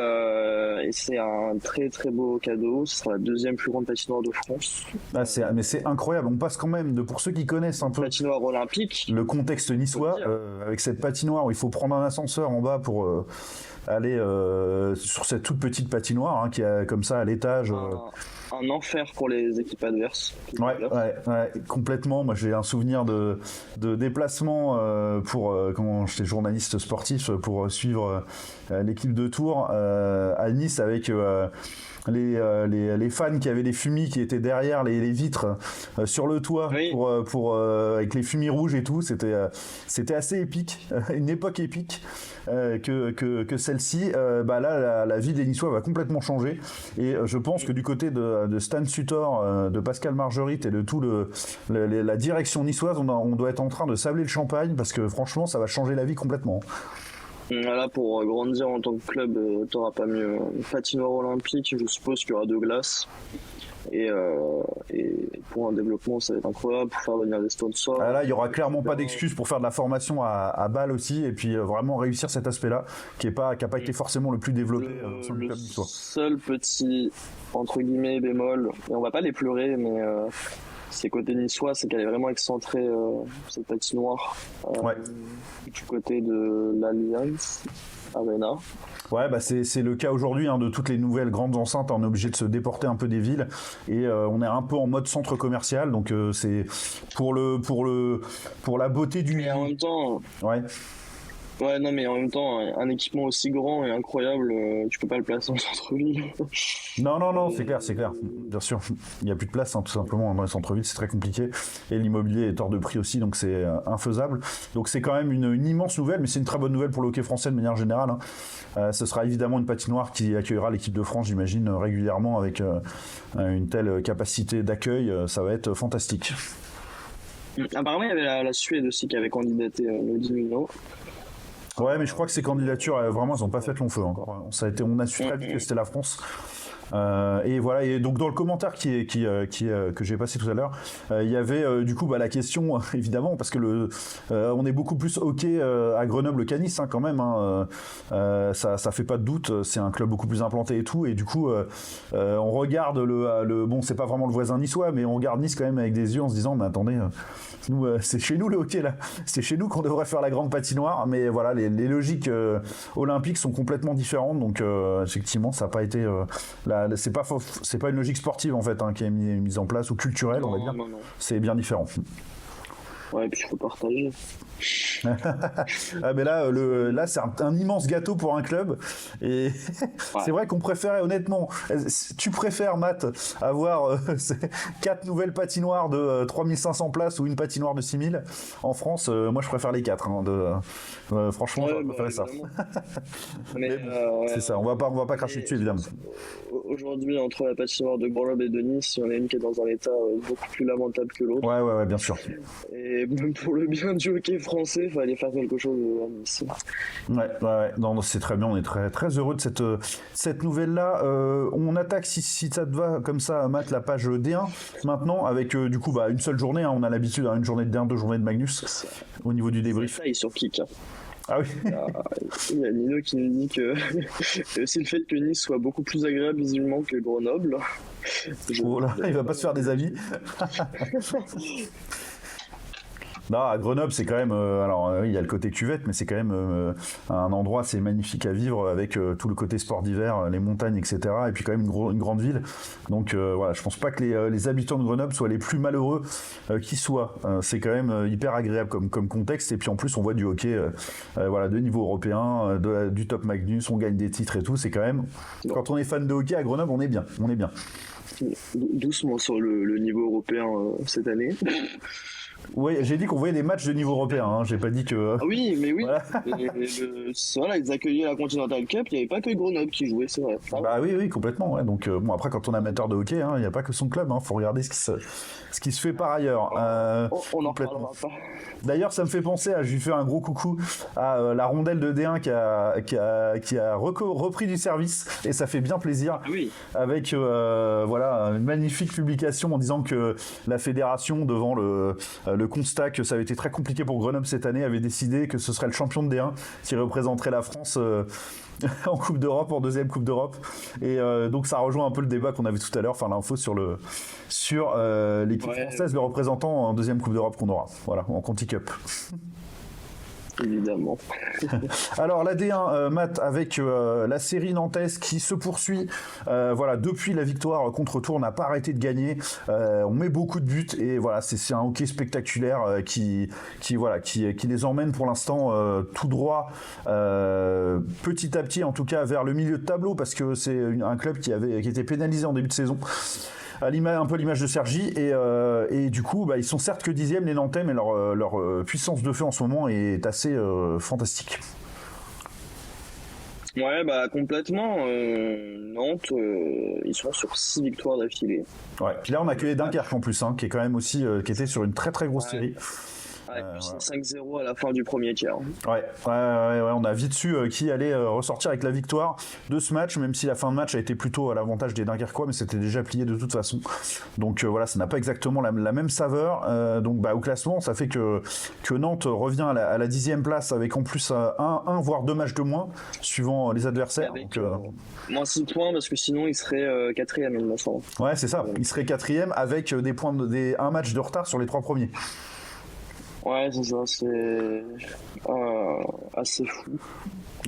c'est un très très beau cadeau. Ce sera la 2e plus grande patinoire de France. Mais c'est incroyable. On passe quand même pour ceux qui connaissent un peu patinoire olympique, le contexte niçois, avec cette patinoire où il faut prendre un ascenseur en bas pour aller sur cette toute petite patinoire qui a comme ça à l'étage. Un enfer pour les équipes adverses. Ouais, complètement. Moi, j'ai un souvenir de déplacement quand j'étais journaliste sportif pour suivre l'équipe de Tours à Nice avec les fans qui avaient les fumis qui étaient derrière les vitres sur le toit pour avec les fumis rouges et tout. C'était assez épique, une époque épique que celle-ci. Là, la vie des Niçois va complètement changer, et je pense que du côté de Stan Sutor, de Pascal Marguerite et de tout la direction niçoise, on doit être en train de sabler le champagne, parce que franchement ça va changer la vie complètement. Là, pour grandir en tant que club, t'auras pas mieux. Une patinoire olympique, je suppose qu'il y aura 2 glaces. Et pour un développement, ça va être incroyable, pour faire venir des sponsors. Là, il y aura clairement pas d'excuses pour faire de la formation à Bâle aussi, et puis vraiment réussir cet aspect-là qui a pas été forcément le plus développé sur le club niçois. Seul petit entre guillemets bémol, et on va pas les pleurer, mais c'est côté niçois, c'est qu'elle est vraiment excentrée, cette patinoire, du côté de l'Alliance Arena. Ouais, c'est le cas aujourd'hui de toutes les nouvelles grandes enceintes. On est obligé de se déporter un peu des villes, et on est un peu en mode centre commercial, donc c'est pour la beauté du. Et en même temps. Ouais, non, mais en même temps, un équipement aussi grand et incroyable, tu peux pas le placer en centre-ville. Non, c'est clair. Bien sûr, il n'y a plus de place, tout simplement, dans les centres-villes, c'est très compliqué. Et l'immobilier est hors de prix aussi, donc c'est infaisable. Donc c'est quand même une immense nouvelle, mais c'est une très bonne nouvelle pour le hockey français de manière générale. Ce sera évidemment une patinoire qui accueillera l'équipe de France, j'imagine, régulièrement, avec une telle capacité d'accueil. Ça va être fantastique. Apparemment, il y avait la Suède aussi qui avait candidaté le Dimino. Ouais, mais je crois que ces candidatures, vraiment, elles n'ont pas fait long feu encore. On a su très vite que c'était la France. Et voilà, et donc dans le commentaire que j'ai passé tout à l'heure, il y avait du coup la question, évidemment, parce que on est beaucoup plus hockey à Grenoble qu'à Nice, quand même. Ça fait pas de doute, c'est un club beaucoup plus implanté et tout, et du coup on regarde bon, c'est pas vraiment le voisin niçois, mais on regarde Nice quand même avec des yeux en se disant, mais attendez, nous c'est chez nous le hockey là, c'est chez nous qu'on devrait faire la grande patinoire. Mais voilà, les logiques olympiques sont complètement différentes, donc effectivement ça n'a pas été c'est pas une logique sportive en fait qui est mise en place, ou culturelle, on va dire. Non. C'est bien différent. Ouais, et puis il faut partager. Mais là c'est un immense gâteau pour un club, et c'est vrai qu'on préférait, honnêtement, tu préfères, Matt, avoir 4 nouvelles patinoires de 3500 places ou une patinoire de 6000 en France. Moi je préfère les 4 franchement, j'aurais préféré ça. Mais c'est ça, on va pas cracher dessus, évidemment. Aujourd'hui, entre la patinoire de Grenoble et de Nice, il y en a une qui est dans un état beaucoup plus lamentable que l'autre. Ouais, bien sûr. Et Et pour le bien du hockey français, il fallait faire quelque chose à Nice. Ouais. Non, c'est très bien. On est très, très heureux de cette nouvelle-là. On attaque, si ça te va, comme ça, Matt, la page D1. Maintenant, avec du coup une seule journée. Hein, on a l'habitude, une journée de D1, 2 journées de Magnus au niveau du débrief. Ça, il est sur Kik. Hein. Ah oui. Il y a Nino qui nous dit que c'est aussi le fait que Nice soit beaucoup plus agréable visiblement que Grenoble. Oh là, il va pas se faire des amis. Non, à Grenoble, c'est quand même. Il y a le côté cuvette, mais c'est quand même un endroit assez magnifique à vivre avec tout le côté sport d'hiver, les montagnes, etc. Et puis quand même une grande ville. Donc je pense pas que les habitants de Grenoble soient les plus malheureux qui soient. C'est quand même hyper agréable comme contexte. Et puis en plus, on voit du hockey, de niveau européen, du top Magnus, on gagne des titres et tout. C'est quand même. Quand on est fan de hockey à Grenoble, on est bien. Doucement sur le niveau européen cette année. Oui, j'ai dit qu'on voyait des matchs de niveau européen, hein. J'ai pas dit que. Ah oui, mais oui. Voilà. Ils accueillaient la Continental Cup, il n'y avait pas que Grenoble qui jouait, c'est vrai. Bah oui, complètement. Ouais. Donc après, quand on est amateur de hockey, il n'y a pas que son club. Faut regarder ce qui se fait par ailleurs. On n'en parlera pas. D'ailleurs, ça me fait penser je lui fais un gros coucou à la rondelle de D1 qui a repris du service et ça fait bien plaisir. Ah oui. Avec une magnifique publication en disant que la fédération, devant le constat que ça avait été très compliqué pour Grenoble cette année, avait décidé que ce serait le champion de D1 qui représenterait la France en Coupe d'Europe, en deuxième Coupe d'Europe. Et donc ça rejoint un peu le débat qu'on avait tout à l'heure, l'info sur l'équipe française, le représentant en deuxième Coupe d'Europe qu'on aura, en Conti Cup. Évidemment. Alors la D1, Matt, avec la série nantaise qui se poursuit, depuis la victoire contre Tours, on n'a pas arrêté de gagner, on met beaucoup de buts et c'est un hockey spectaculaire qui les emmène pour l'instant tout droit, petit à petit en tout cas vers le milieu de tableau, parce que c'est un club qui était pénalisé en début de saison. Un peu l'image de Sergi et du coup ils sont certes que 10e les Nantais, mais leur puissance de feu en ce moment est assez fantastique. Ouais, complètement. Nantes, ils sont sur 6 victoires d'affilée. Ouais. Puis là on a accueilli Dunkerque en plus, qui est quand même aussi qui était sur une très très grosse série. Ouais, c'est 5-0 à la fin du premier tiers. Ouais, on a vite su qui allait ressortir avec la victoire de ce match, même si la fin de match a été plutôt à l'avantage des Dunkerquois, mais c'était déjà plié de toute façon. Donc ça n'a pas exactement la même saveur. Donc au classement, ça fait que Nantes revient à la 10e place avec en plus un voire 2 matchs de moins, suivant les adversaires. Avec moins 6 points, parce que sinon il serait 4e, il me semble. Ouais, c'est ça. Il serait 4e avec un match de retard sur les 3 premiers. Ouais, c'est ça, c'est assez fou.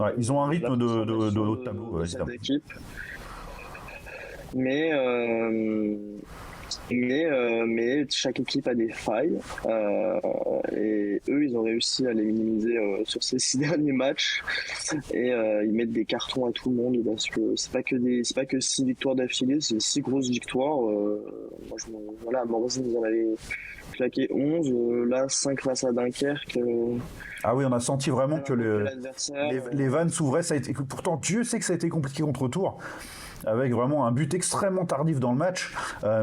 Ouais, ils ont un rythme de haut de tableau, évidemment. Mais chaque équipe a des failles et eux ils ont réussi à les minimiser sur ces 6 derniers matchs et ils mettent des cartons à tout le monde parce que c'est pas que 6 victoires d'affilée, c'est 6 grosses victoires. À Morzine ils en avaient claqué 11, là 5 face à Dunkerque. Ah oui, on a senti vraiment que les vannes s'ouvraient. Pourtant, Dieu sait que ça a été compliqué contre Tours, avec vraiment un but extrêmement tardif dans le match,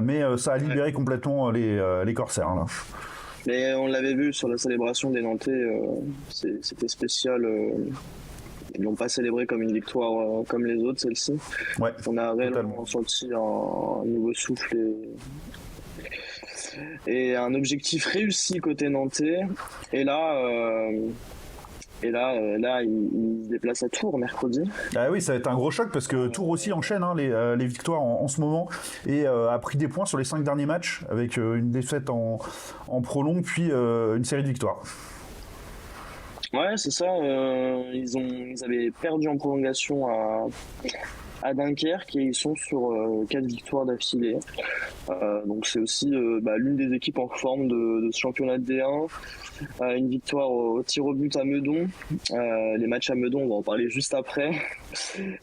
mais ça a libéré complètement les Corsaires. Là. Mais on l'avait vu sur la célébration des Nantais, c'était spécial. Ils l'ont pas célébré comme une victoire comme les autres, celle-ci. Ouais, on a réellement senti un nouveau souffle et un objectif réussi côté nantais. Et là, il se déplace à Tours mercredi. Ah oui, ça va être un gros choc parce que Tours aussi enchaîne les victoires en ce moment et a pris des points sur les 5 derniers matchs avec une défaite en prolong puis une série de victoires. Ouais, c'est ça. Ils avaient perdu en prolongation à Dunkerque et ils sont sur 4 victoires d'affilée. Donc c'est aussi l'une des équipes en forme de ce championnat de D1. Une victoire au tir au but à Meudon. Les matchs à Meudon, on va en parler juste après.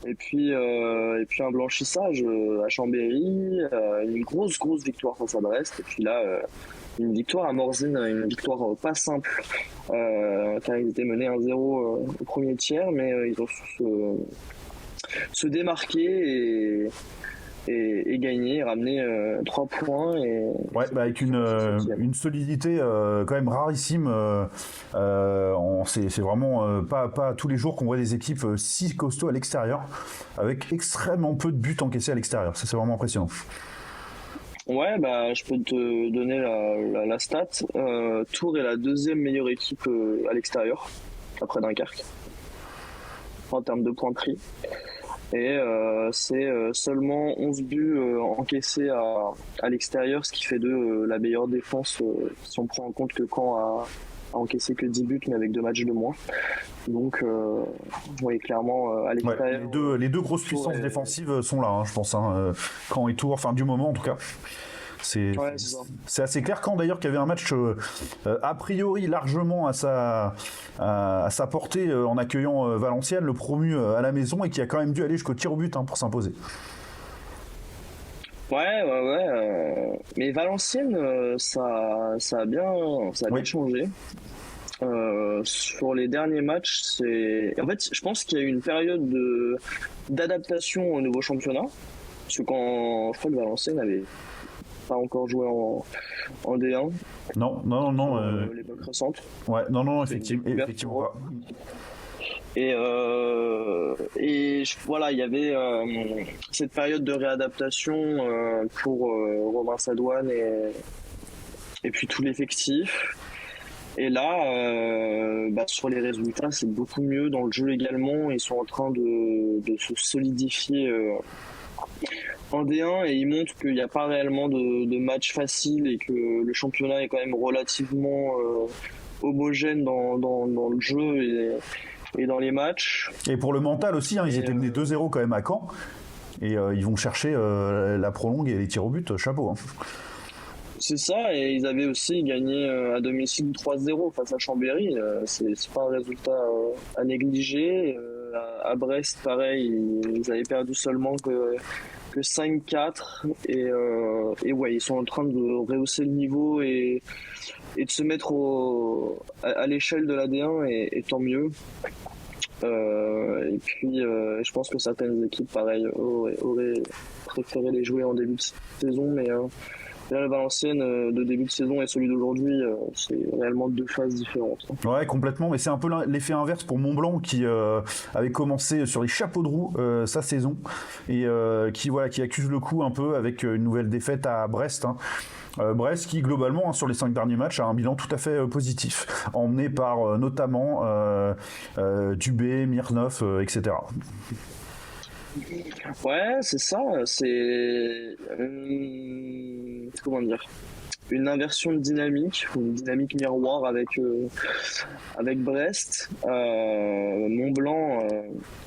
Et puis un blanchissage à Chambéry. Une grosse victoire face à Brest. Et puis là, une victoire à Morzine, une victoire pas simple. Car ils étaient menés 1-0 au premier tiers, mais ils ont su se démarquer et gagner, ramener 3 points. Ouais, avec une solidité quand même rarissime. C'est vraiment pas tous les jours qu'on voit des équipes si costauds à l'extérieur, avec extrêmement peu de buts encaissés à l'extérieur. Ça, c'est vraiment impressionnant. Ouais, bah, je peux te donner la stat. Tours est la deuxième meilleure équipe à l'extérieur, après Dunkerque, en termes de points pris. Et c'est seulement 11 buts encaissés à l'extérieur, ce qui fait de la meilleure défense si on prend en compte que Caen a encaissé que 10 buts, mais avec 2 matchs de moins. Donc, vous voyez clairement à l'extérieur. Ouais, les deux grosses puissances défensives sont là, hein, je pense. Caen et Tours, enfin du moment en tout cas. C'est assez clair. Caen d'ailleurs qui avait un match a priori largement à sa portée en accueillant Valenciennes, le promu à la maison, et qui a quand même dû aller jusqu'au tir au but pour s'imposer. Ouais. Mais Valenciennes, ça a bien changé. Sur les derniers matchs, en fait, je pense qu'il y a eu une période d'adaptation au nouveau championnat. Parce que quand je crois que Valenciennes avait pas encore joué en D1. Non. L'époque récente. Ouais, non, effectivement pas. Et voilà, il y avait cette période de réadaptation pour Romain Sadoine et puis tout l'effectif. Et là, sur les résultats, c'est beaucoup mieux. Dans le jeu également, ils sont en train de se solidifier en D1, et ils montrent qu'il n'y a pas réellement de match facile et que le championnat est quand même relativement homogène dans le jeu et dans les matchs. Et pour le mental aussi, ils étaient menés 2-0 quand même à Caen, et ils vont chercher la prolongue et les tirs au but, chapeau. C'est ça, et ils avaient aussi gagné à domicile 3-0 face à Chambéry. C'est pas un résultat à négliger. À Brest, pareil, ils avaient perdu seulement que 5-4. Et ouais, ils sont en train de rehausser le niveau et de se mettre à l'échelle de la D1, et tant mieux. Et puis, je pense que certaines équipes, pareil, auraient préféré les jouer en début de saison, mais là, la Valenciennes de début de saison et celui d'aujourd'hui, c'est réellement deux phases différentes. Ouais, complètement, mais c'est un peu l'effet inverse pour Mont-Blanc qui avait commencé sur les chapeaux de roue sa saison, et qui accuse le coup un peu avec une nouvelle défaite à Brest. Brest qui globalement sur les 5 derniers matchs a un bilan tout à fait positif, emmené par notamment Dubé, Mirnov, etc. Ouais, c'est ça, c'est comment dire, une inversion de dynamique, une dynamique miroir avec Brest. Mont-Blanc,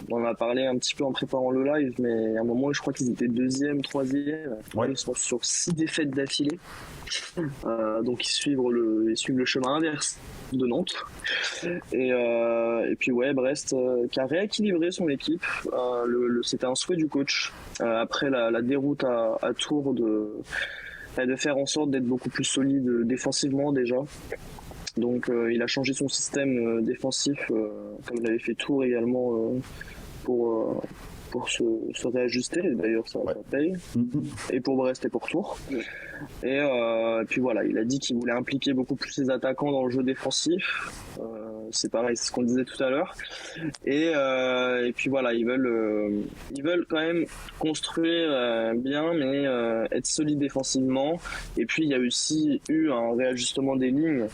on en a parlé un petit peu en préparant le live, mais à un moment je crois qu'ils étaient 2e, 3e. Ouais. Ils sont sur 6 défaites d'affilée, donc ils suivent le chemin inverse de Nantes. Et puis ouais, Brest qui a rééquilibré son équipe. C'était un souhait du coach après la déroute à Tours de faire en sorte d'être beaucoup plus solide défensivement déjà. Donc il a changé son système défensif comme l'avait fait Tours également pour se réajuster. D'ailleurs ça paye. Et pour Brest et pour Tours. Et puis voilà, il a dit qu'il voulait impliquer beaucoup plus ses attaquants dans le jeu défensif. C'est pareil, c'est ce qu'on disait tout à l'heure. Et puis voilà, ils veulent quand même construire bien, mais être solide défensivement. Et puis il y a aussi eu un réajustement des lignes,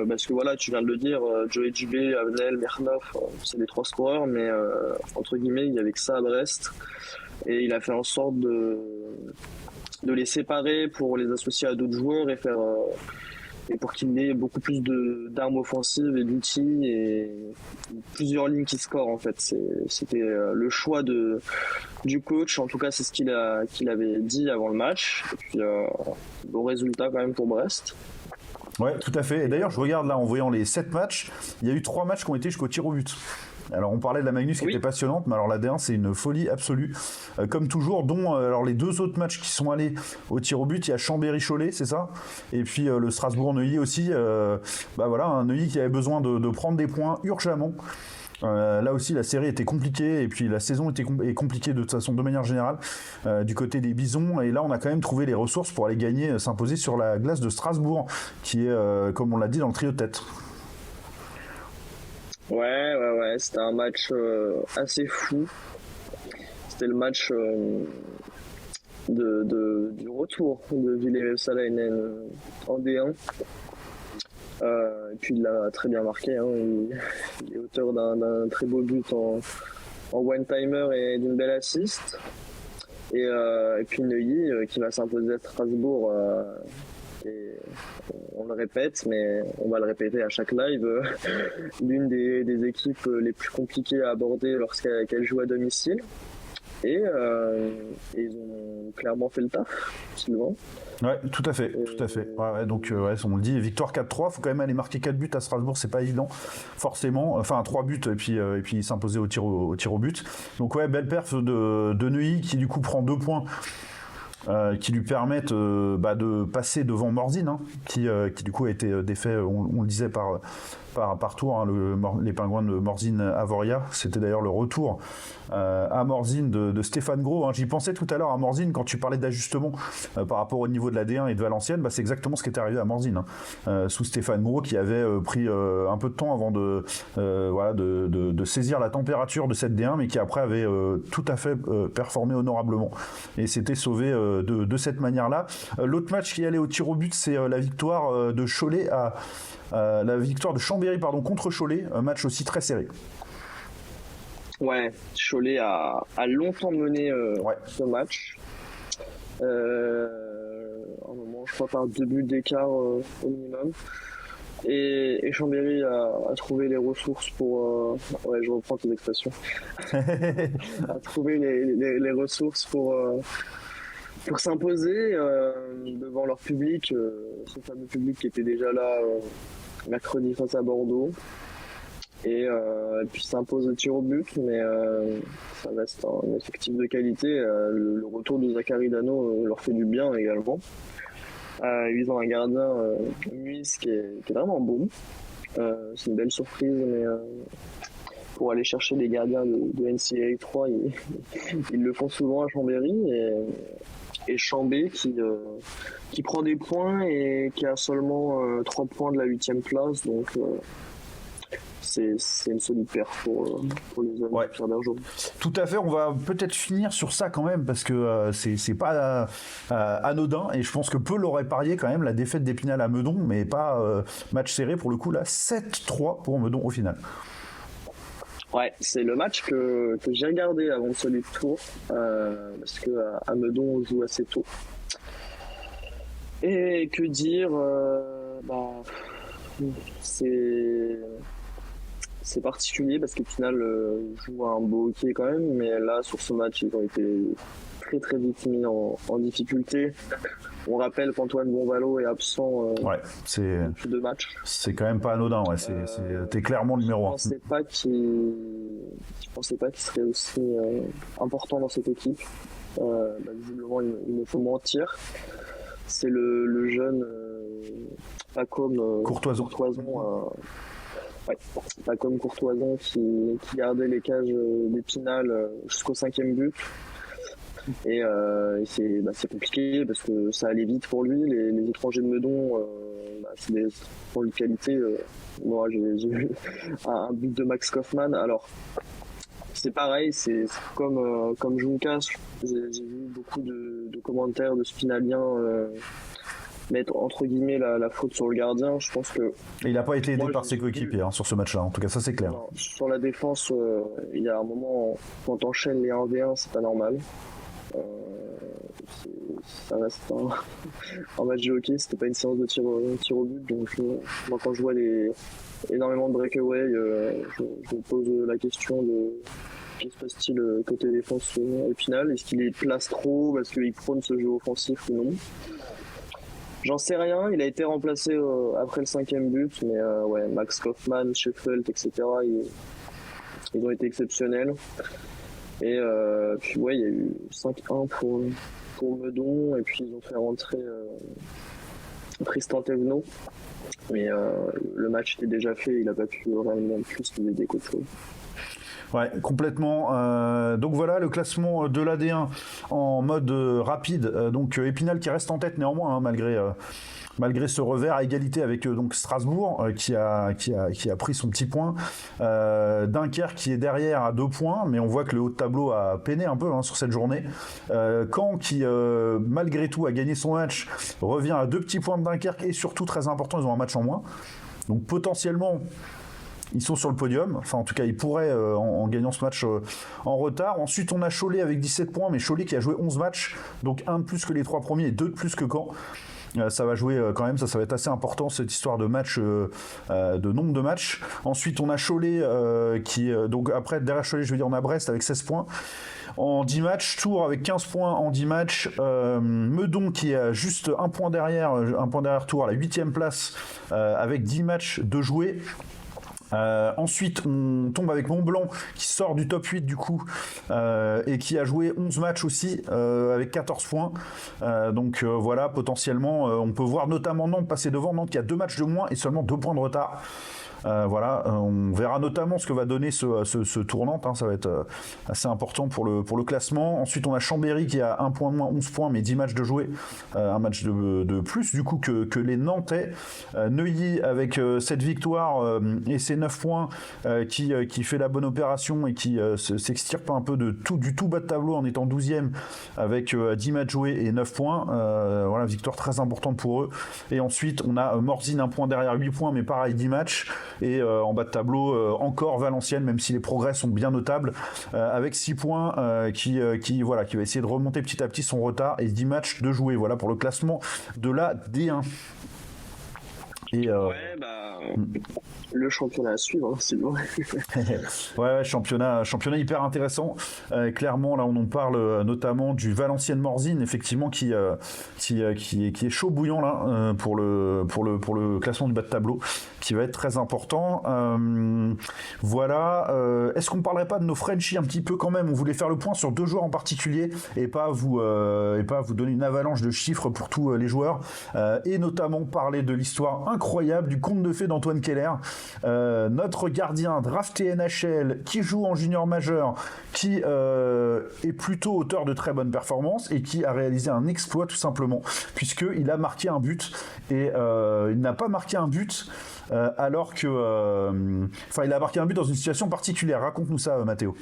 parce que voilà, tu viens de le dire, Joey Dubé, Abnel, Mirnov, c'est les 3 scoreurs, mais entre guillemets, il y avait que ça à Brest. Et il a fait en sorte de les séparer pour les associer à d'autres joueurs et pour qu'il ait beaucoup plus d'armes offensives et d'outils et plusieurs lignes qui scorent en fait. C'était le choix du coach, en tout cas c'est ce qu'il avait dit avant le match. Et puis bon résultat quand même pour Brest. Ouais, tout à fait. Et d'ailleurs, je regarde là en voyant les 7 matchs, il y a eu 3 matchs qui ont été jusqu'au tir au but. Alors on parlait de la Magnus qui était passionnante, mais alors la D1 c'est une folie absolue, comme toujours, dont alors les 2 autres matchs qui sont allés au tir au but, il y a Chambéry-Cholet, c'est ça, et puis le Strasbourg-Neuilly aussi, voilà, un Neuilly qui avait besoin de prendre des points urgemment. Là aussi, la série était compliquée et puis la saison est compliquée de toute façon de manière générale du côté des Bisons. Et là, on a quand même trouvé les ressources pour aller gagner, s'imposer sur la glace de Strasbourg, qui est, comme on l'a dit, dans le trio de tête. Ouais, c'était un match assez fou. C'était le match du retour de Villers-Salainen en D1. Et puis il l'a très bien marqué, hein. Il est auteur d'un très beau but en one-timer et d'une belle assist. Et puis Neuilly qui va s'imposer à Strasbourg. Et on le répète, mais on va le répéter à chaque live, l'une des équipes les plus compliquées à aborder lorsqu'elle joue à domicile. Et ils ont clairement fait le taf, Sylvain. Ouais, tout à fait. Ouais, donc, on le dit, victoire 4-3, faut quand même aller marquer 4 buts à Strasbourg, c'est pas évident, forcément. Enfin, 3 buts, et puis s'imposer au tir au but. Donc, ouais, belle perf de Neuilly, qui du coup prend 2 points. Qui lui permettent de passer devant Morzine, hein, qui du coup a été défait, on le disait par tour, hein, les Pingouins de Morzine Avoria. C'était d'ailleurs le retour à Morzine de Stéphane Gros, hein. J'y pensais tout à l'heure à Morzine quand tu parlais d'ajustement par rapport au niveau de la D1 et de Valenciennes. C'est exactement ce qui est arrivé à Morzine, hein, sous Stéphane Gros, qui avait pris un peu de temps avant de saisir la température de cette D1, mais qui après avait tout à fait performé honorablement et s'était sauvé de cette manière-là. L'autre match qui allait au tir au but, c'est la victoire de Cholet la victoire de Chambéry contre Cholet, un match aussi très serré. Ouais, Cholet a longtemps mené ce match. Un moment, je crois, par 2 buts d'écart au minimum. Et Chambéry a trouvé les ressources pour... je reprends tes expressions. a trouvé les ressources pour s'imposer devant leur public, ce fameux public qui était déjà là mercredi face à Bordeaux. Et puis s'impose au tir au but, mais ça reste un effectif de qualité. Le retour de Zachary Dano leur fait du bien également. Ils ont un gardien, Muis, qui est vraiment bon. C'est une belle surprise, mais pour aller chercher des gardiens de NCAA 3, ils le font souvent à Chambéry. Et Chambé qui prend des points et qui a seulement 3 points de la 8e place. Donc c'est une solide perf pour les hommes de Pierre Bergeron. Tout à fait, on va peut-être finir sur ça quand même, parce que c'est pas anodin, et je pense que peu l'auraient parié quand même, la défaite d'Épinal à Meudon, mais pas match serré pour le coup, là, 7-3 pour Meudon au final. Ouais, c'est le match que j'ai regardé avant celui de Tours, parce que à Meudon on joue assez tôt. Et que dire, c'est particulier parce qu'Épinal joue un beau hockey quand même, mais là sur ce match ils ont été très très vite mis en difficulté. On rappelle qu'Antoine Bonvalot est absent depuis 2 matchs. C'est quand même pas anodin, t'es clairement le numéro 1. Je pensais pas qu'il serait aussi important dans cette équipe. Visiblement il me faut mentir. C'est le jeune Pacôme Courtoison. Pacôme Courtoison qui gardait les cages d'Épinal jusqu'au 5e but. Et c'est compliqué parce que ça allait vite pour lui. Les étrangers de Meudon, c'est des étrangers de qualité. Moi, j'ai vu un but de Max Kaufmann. Alors, c'est pareil, c'est comme Junkas. J'ai vu beaucoup de commentaires de Spinaliens mettre entre guillemets la faute sur le gardien. Je pense que il n'a pas été aidé par ses coéquipiers sur ce match-là. En tout cas, ça c'est clair. Non, sur la défense, il y a un moment quand t'enchaînes les 1v1, c'est pas normal. Ça reste un match de hockey, c'était pas une séance de tir au but, donc moi quand je vois énormément de breakaway, je me pose la question de qu'est-ce qui se passe-t-il côté défense Épinal, est-ce qu'il les place trop parce qu'il prône ce jeu offensif ou non? J'en sais rien, il a été remplacé après le 5e but, mais Max Kaufmann, Sheffield, etc. Ils ont été exceptionnels. Et puis il y a eu 5-1 pour Meudon, et puis ils ont fait rentrer Tristan Thévenot. Mais le match était déjà fait, il n'a pas pu réellement plus nous aider qu'autre chose. Ouais, complètement. Donc voilà le classement de l'AD1 en mode rapide. Donc Épinal qui reste en tête néanmoins, hein, malgré ce revers, à égalité avec donc Strasbourg qui a pris son petit point. Dunkerque qui est derrière à 2 points, mais on voit que le haut de tableau a peiné un peu sur cette journée. Caen qui malgré tout a gagné son match, revient à 2 petits points de Dunkerque et surtout très important, ils ont un match en moins. Donc potentiellement ils sont sur le podium, enfin en tout cas ils pourraient en gagnant ce match en retard. Ensuite on a Cholet avec 17 points, mais Cholet qui a joué 11 matchs, donc 1 de plus que les 3 premiers et 2 de plus que Caen. Ça va jouer quand même, ça va être assez important cette histoire de match, de nombre de matchs. Ensuite on a Cholet qui donc après derrière Cholet je veux dire on a Brest avec 16 points en 10 matchs, Tours avec 15 points en 10 matchs, Meudon qui est juste un point derrière Tours à la 8e place avec 10 matchs de jouer. Ensuite on tombe avec Mont-Blanc qui sort du top 8 du coup et qui a joué 11 matchs aussi avec 14 points, donc voilà potentiellement on peut voir notamment Nantes passer devant. Nantes qui a 2 matchs de moins et seulement 2 points de retard. Voilà, on verra notamment ce que va donner ce tournant, hein, ça va être assez important pour le classement. Ensuite on a Chambéry qui a 1 point de moins, 11 points mais 10 matchs de jouer, un match de plus du coup que les Nantais. Neuilly avec cette victoire et ses 9 points qui fait la bonne opération et qui s'extirpe un peu du tout bas de tableau en étant 12e avec 10 matchs joués et 9 points. Voilà, victoire très importante pour eux. Et ensuite on a Morzine 1 point derrière 8 points mais pareil 10 matchs. Et en bas de tableau encore Valenciennes, même si les progrès sont bien notables, avec 6 points qui va essayer de remonter petit à petit son retard et 10 matchs de jouer. Voilà pour le classement de la D1. Et le championnat à suivre, c'est bon. Ouais, championnat hyper intéressant. Clairement, là, on en parle notamment du Valenciennes-Morzine, effectivement, qui est chaud bouillant là pour le classement du bas de tableau, qui va être très important. Voilà. Est-ce qu'on parlerait pas de nos Frenchies un petit peu quand même? On voulait faire le point sur 2 joueurs en particulier et pas vous donner une avalanche de chiffres pour tous les joueurs, et notamment parler de l'histoire incroyable du conte de fées d'Antoine Keller, notre gardien drafté NHL qui joue en junior majeur, qui est plutôt auteur de très bonnes performances et qui a réalisé un exploit tout simplement puisqu'il a marqué un but et il n'a pas marqué un but alors que il a marqué un but dans une situation particulière. Raconte-nous ça Mathéo.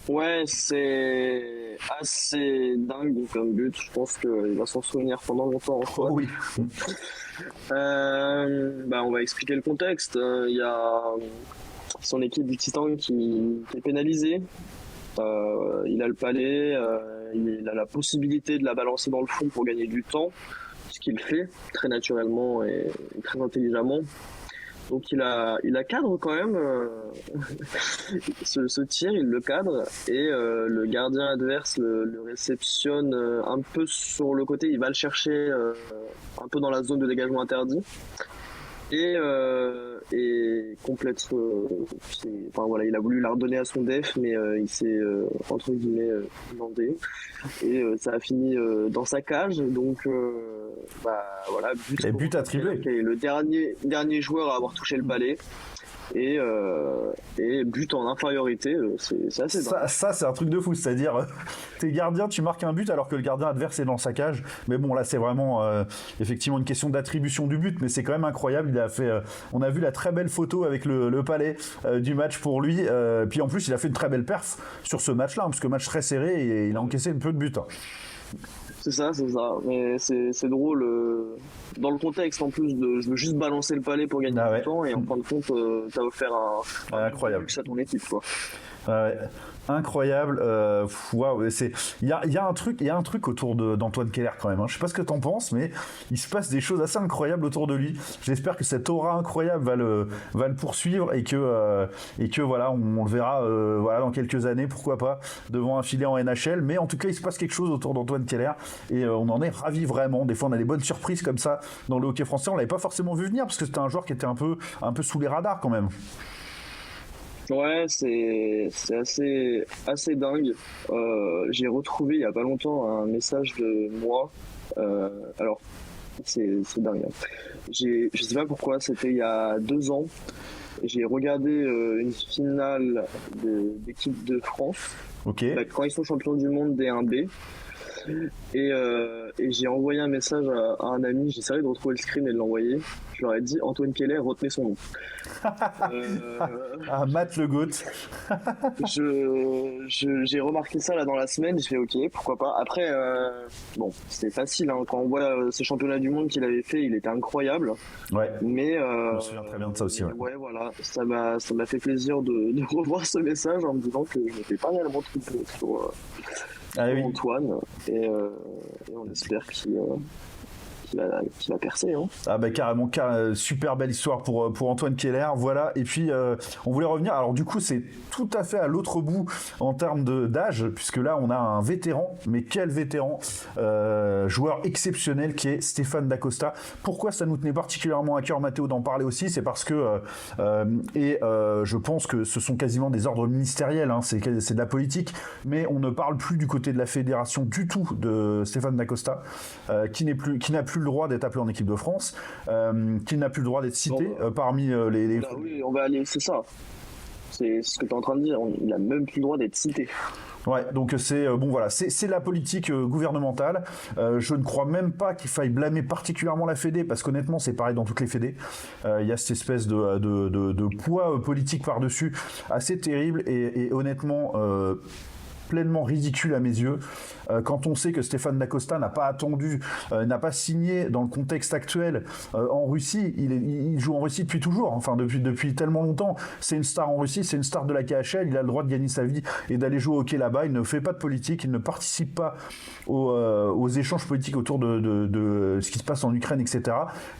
Ouais, c'est assez dingue comme but. Je pense qu'il va s'en souvenir pendant longtemps encore. Oh oui. On va expliquer le contexte. Il y a son équipe du Titan qui est pénalisée. Il a le palais, il a la possibilité de la balancer dans le fond pour gagner du temps, ce qu'il fait très naturellement et très intelligemment. Donc il a cadre quand même ce tir, il le cadre et le gardien adverse le réceptionne un peu sur le côté, il va le chercher un peu dans la zone de dégagement interdit et complète. Il a voulu la redonner à son def, mais il s'est entre guillemets demandé et ça a fini dans sa cage. Donc but attribué. Qui est le dernier joueur à avoir touché le balai. Et but en infériorité, c'est assez dingue. Ça c'est un truc de fou, c'est-à-dire t'es gardien, tu marques un but alors que le gardien adverse est dans sa cage. Mais bon, là c'est vraiment effectivement une question d'attribution du but, mais c'est quand même incroyable. On a vu la très belle photo avec le palais du match pour lui. Puis en plus il a fait une très belle perf sur ce match-là, parce que match très serré et il a encaissé un peu de buts. C'est ça. Mais c'est drôle. Dans le contexte, en plus, je veux juste balancer le palais pour gagner du temps, et en fin de compte, t'as offert un incroyable luxe à ton équipe, quoi. Incroyable. Waouh, il y a un truc autour d'Antoine Keller quand même, hein. Je sais pas ce que t'en penses, mais il se passe des choses assez incroyables autour de lui. J'espère que cette aura incroyable va le poursuivre et que voilà, on le verra dans quelques années, pourquoi pas, devant un filet en NHL. Mais en tout cas, il se passe quelque chose autour d'Antoine Keller et on en est ravis vraiment. Des fois, on a des bonnes surprises comme ça dans le hockey français. On l'avait pas forcément vu venir parce que c'était un joueur qui était un peu sous les radars quand même. Ouais, c'est assez dingue. J'ai retrouvé il y a pas longtemps un message de moi. Alors, C'est dingue. Je sais pas pourquoi, c'était il y a 2 ans. J'ai regardé une finale d'équipe de France. Ok. Quand ils sont champions du monde D1B. Et j'ai envoyé un message à un ami, j'essaierai de retrouver le screen et de l'envoyer. Je leur ai dit Antoine Keller, retenez son nom. Ah, Matt le GOAT. J'ai remarqué ça là dans la semaine, j'ai fait ok, pourquoi pas. Après, bon, c'était facile, hein. Quand on voit ces championnats du monde qu'il avait fait, il était incroyable. Ouais. Mais je me souviens très bien de ça aussi. Ouais, voilà, ça m'a fait plaisir de revoir ce message en me disant que je m'étais pas réellement trompé sur Antoine, et on espère qu'il va percer. Hein. Ah bah carrément, super belle histoire pour Antoine Keller, voilà. Et puis on voulait revenir, alors du coup c'est tout à fait à l'autre bout en termes d'âge, puisque là on a un vétéran, mais quel vétéran, joueur exceptionnel qui est Stéphane Dacosta. Pourquoi ça nous tenait particulièrement à cœur, Mathéo, d'en parler aussi, c'est parce que je pense que ce sont quasiment des ordres ministériels, hein, c'est de la politique, mais on ne parle plus du côté de la fédération du tout de Stéphane Dacosta, qui n'a plus le droit d'être appelé en équipe de France, qui n'a plus le droit d'être cité parmi les... Bah oui, on va aller, c'est ça. C'est ce que tu es en train de dire, il n'a même plus le droit d'être cité. Ouais, donc c'est bon voilà, c'est la politique gouvernementale. Je ne crois même pas qu'il faille blâmer particulièrement la Fédé, parce qu'honnêtement c'est pareil dans toutes les Fédés. Il y a cette espèce de poids politique par-dessus assez terrible et honnêtement pleinement ridicule à mes yeux, quand on sait que Stéphane Dacosta n'a pas attendu, n'a pas signé dans le contexte actuel en Russie. Il joue en Russie depuis toujours, enfin depuis tellement longtemps. C'est une star en Russie, c'est une star de la KHL, il a le droit de gagner sa vie et d'aller jouer au hockey là-bas. Il ne fait pas de politique, il ne participe pas aux échanges politiques autour de ce qui se passe en Ukraine, etc.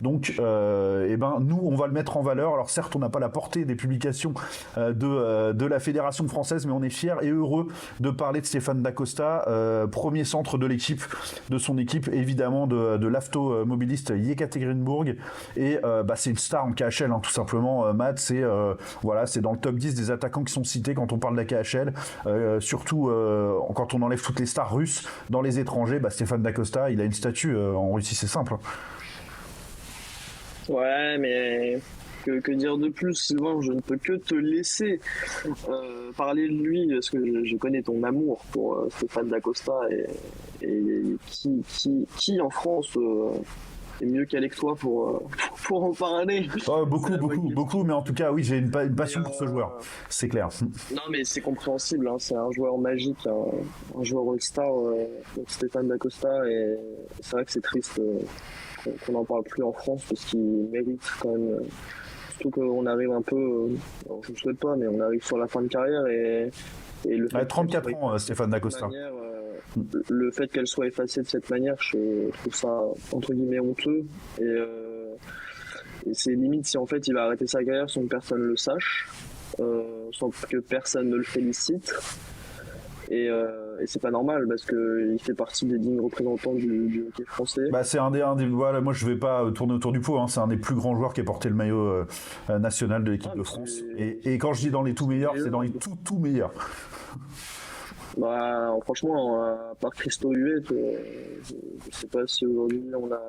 Donc nous on va le mettre en valeur. Alors certes on n'a pas la portée des publications de la Fédération française, mais on est fiers et heureux de parler de Stéphane Dacosta, premier centre de son équipe, évidemment de l'automobiliste Yekaterinbourg, et c'est une star en KHL, hein, tout simplement. Matt, c'est dans le top 10 des attaquants qui sont cités quand on parle de la KHL, surtout quand on enlève toutes les stars russes dans les étrangers. Stéphane Dacosta, il a une statue en Russie, c'est simple. Ouais, mais que dire de plus, Sylvain? Je ne peux que te laisser parler de lui, parce que je connais ton amour pour Stéphane Dacosta, et qui en France est mieux qu'avec toi pour en parler. Beaucoup, mais en tout cas oui, j'ai une passion pour ce joueur, c'est clair. Non mais c'est compréhensible, hein, c'est un joueur magique, un joueur all-star, Stéphane Dacosta, et c'est vrai que c'est triste qu'on n'en parle plus en France, parce qu'il mérite quand même. Surtout qu'on arrive un peu, je ne souhaite pas, mais on arrive sur la fin de carrière, et le fait 34 ans, Stéphane Dacosta. Le fait qu'elle soit effacée de cette manière, je trouve ça entre guillemets honteux, et c'est limite si en fait il va arrêter sa carrière sans que personne le sache, sans que personne ne le félicite. Et c'est pas normal, parce qu'il fait partie des dignes représentants du hockey français. C'est un des voilà, moi je vais pas tourner autour du pot, hein, c'est un des plus grands joueurs qui a porté le maillot national de l'équipe de France. Et quand je dis dans les tout meilleurs, c'est dans les tout meilleurs. Franchement, à part Christo Huet, je sais pas si aujourd'hui on a.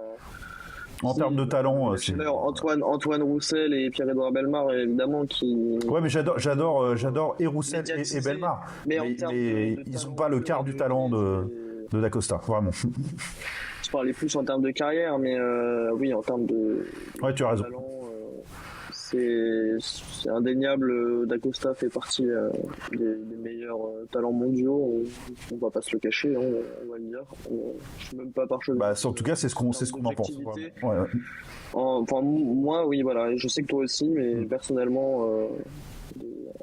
En termes de talent, c'est Antoine Roussel et Pierre-Edouard Bellemare, évidemment, qui. Ouais, mais j'adore et Roussel et Bellemare. Mais ils n'ont pas le quart du talent de Dacosta, vraiment. Je parlais plus en termes de carrière, mais oui, en termes de. Ouais, tu as raison. Talent, c'est indéniable. Dacosta fait partie des meilleurs talents mondiaux. On va pas se le cacher, hein, on va le dire. Je suis même pas par cheveux. En tout cas, c'est ce qu'on en pense. Ouais. Enfin, moi, oui, voilà. Je sais que toi aussi, mais personnellement,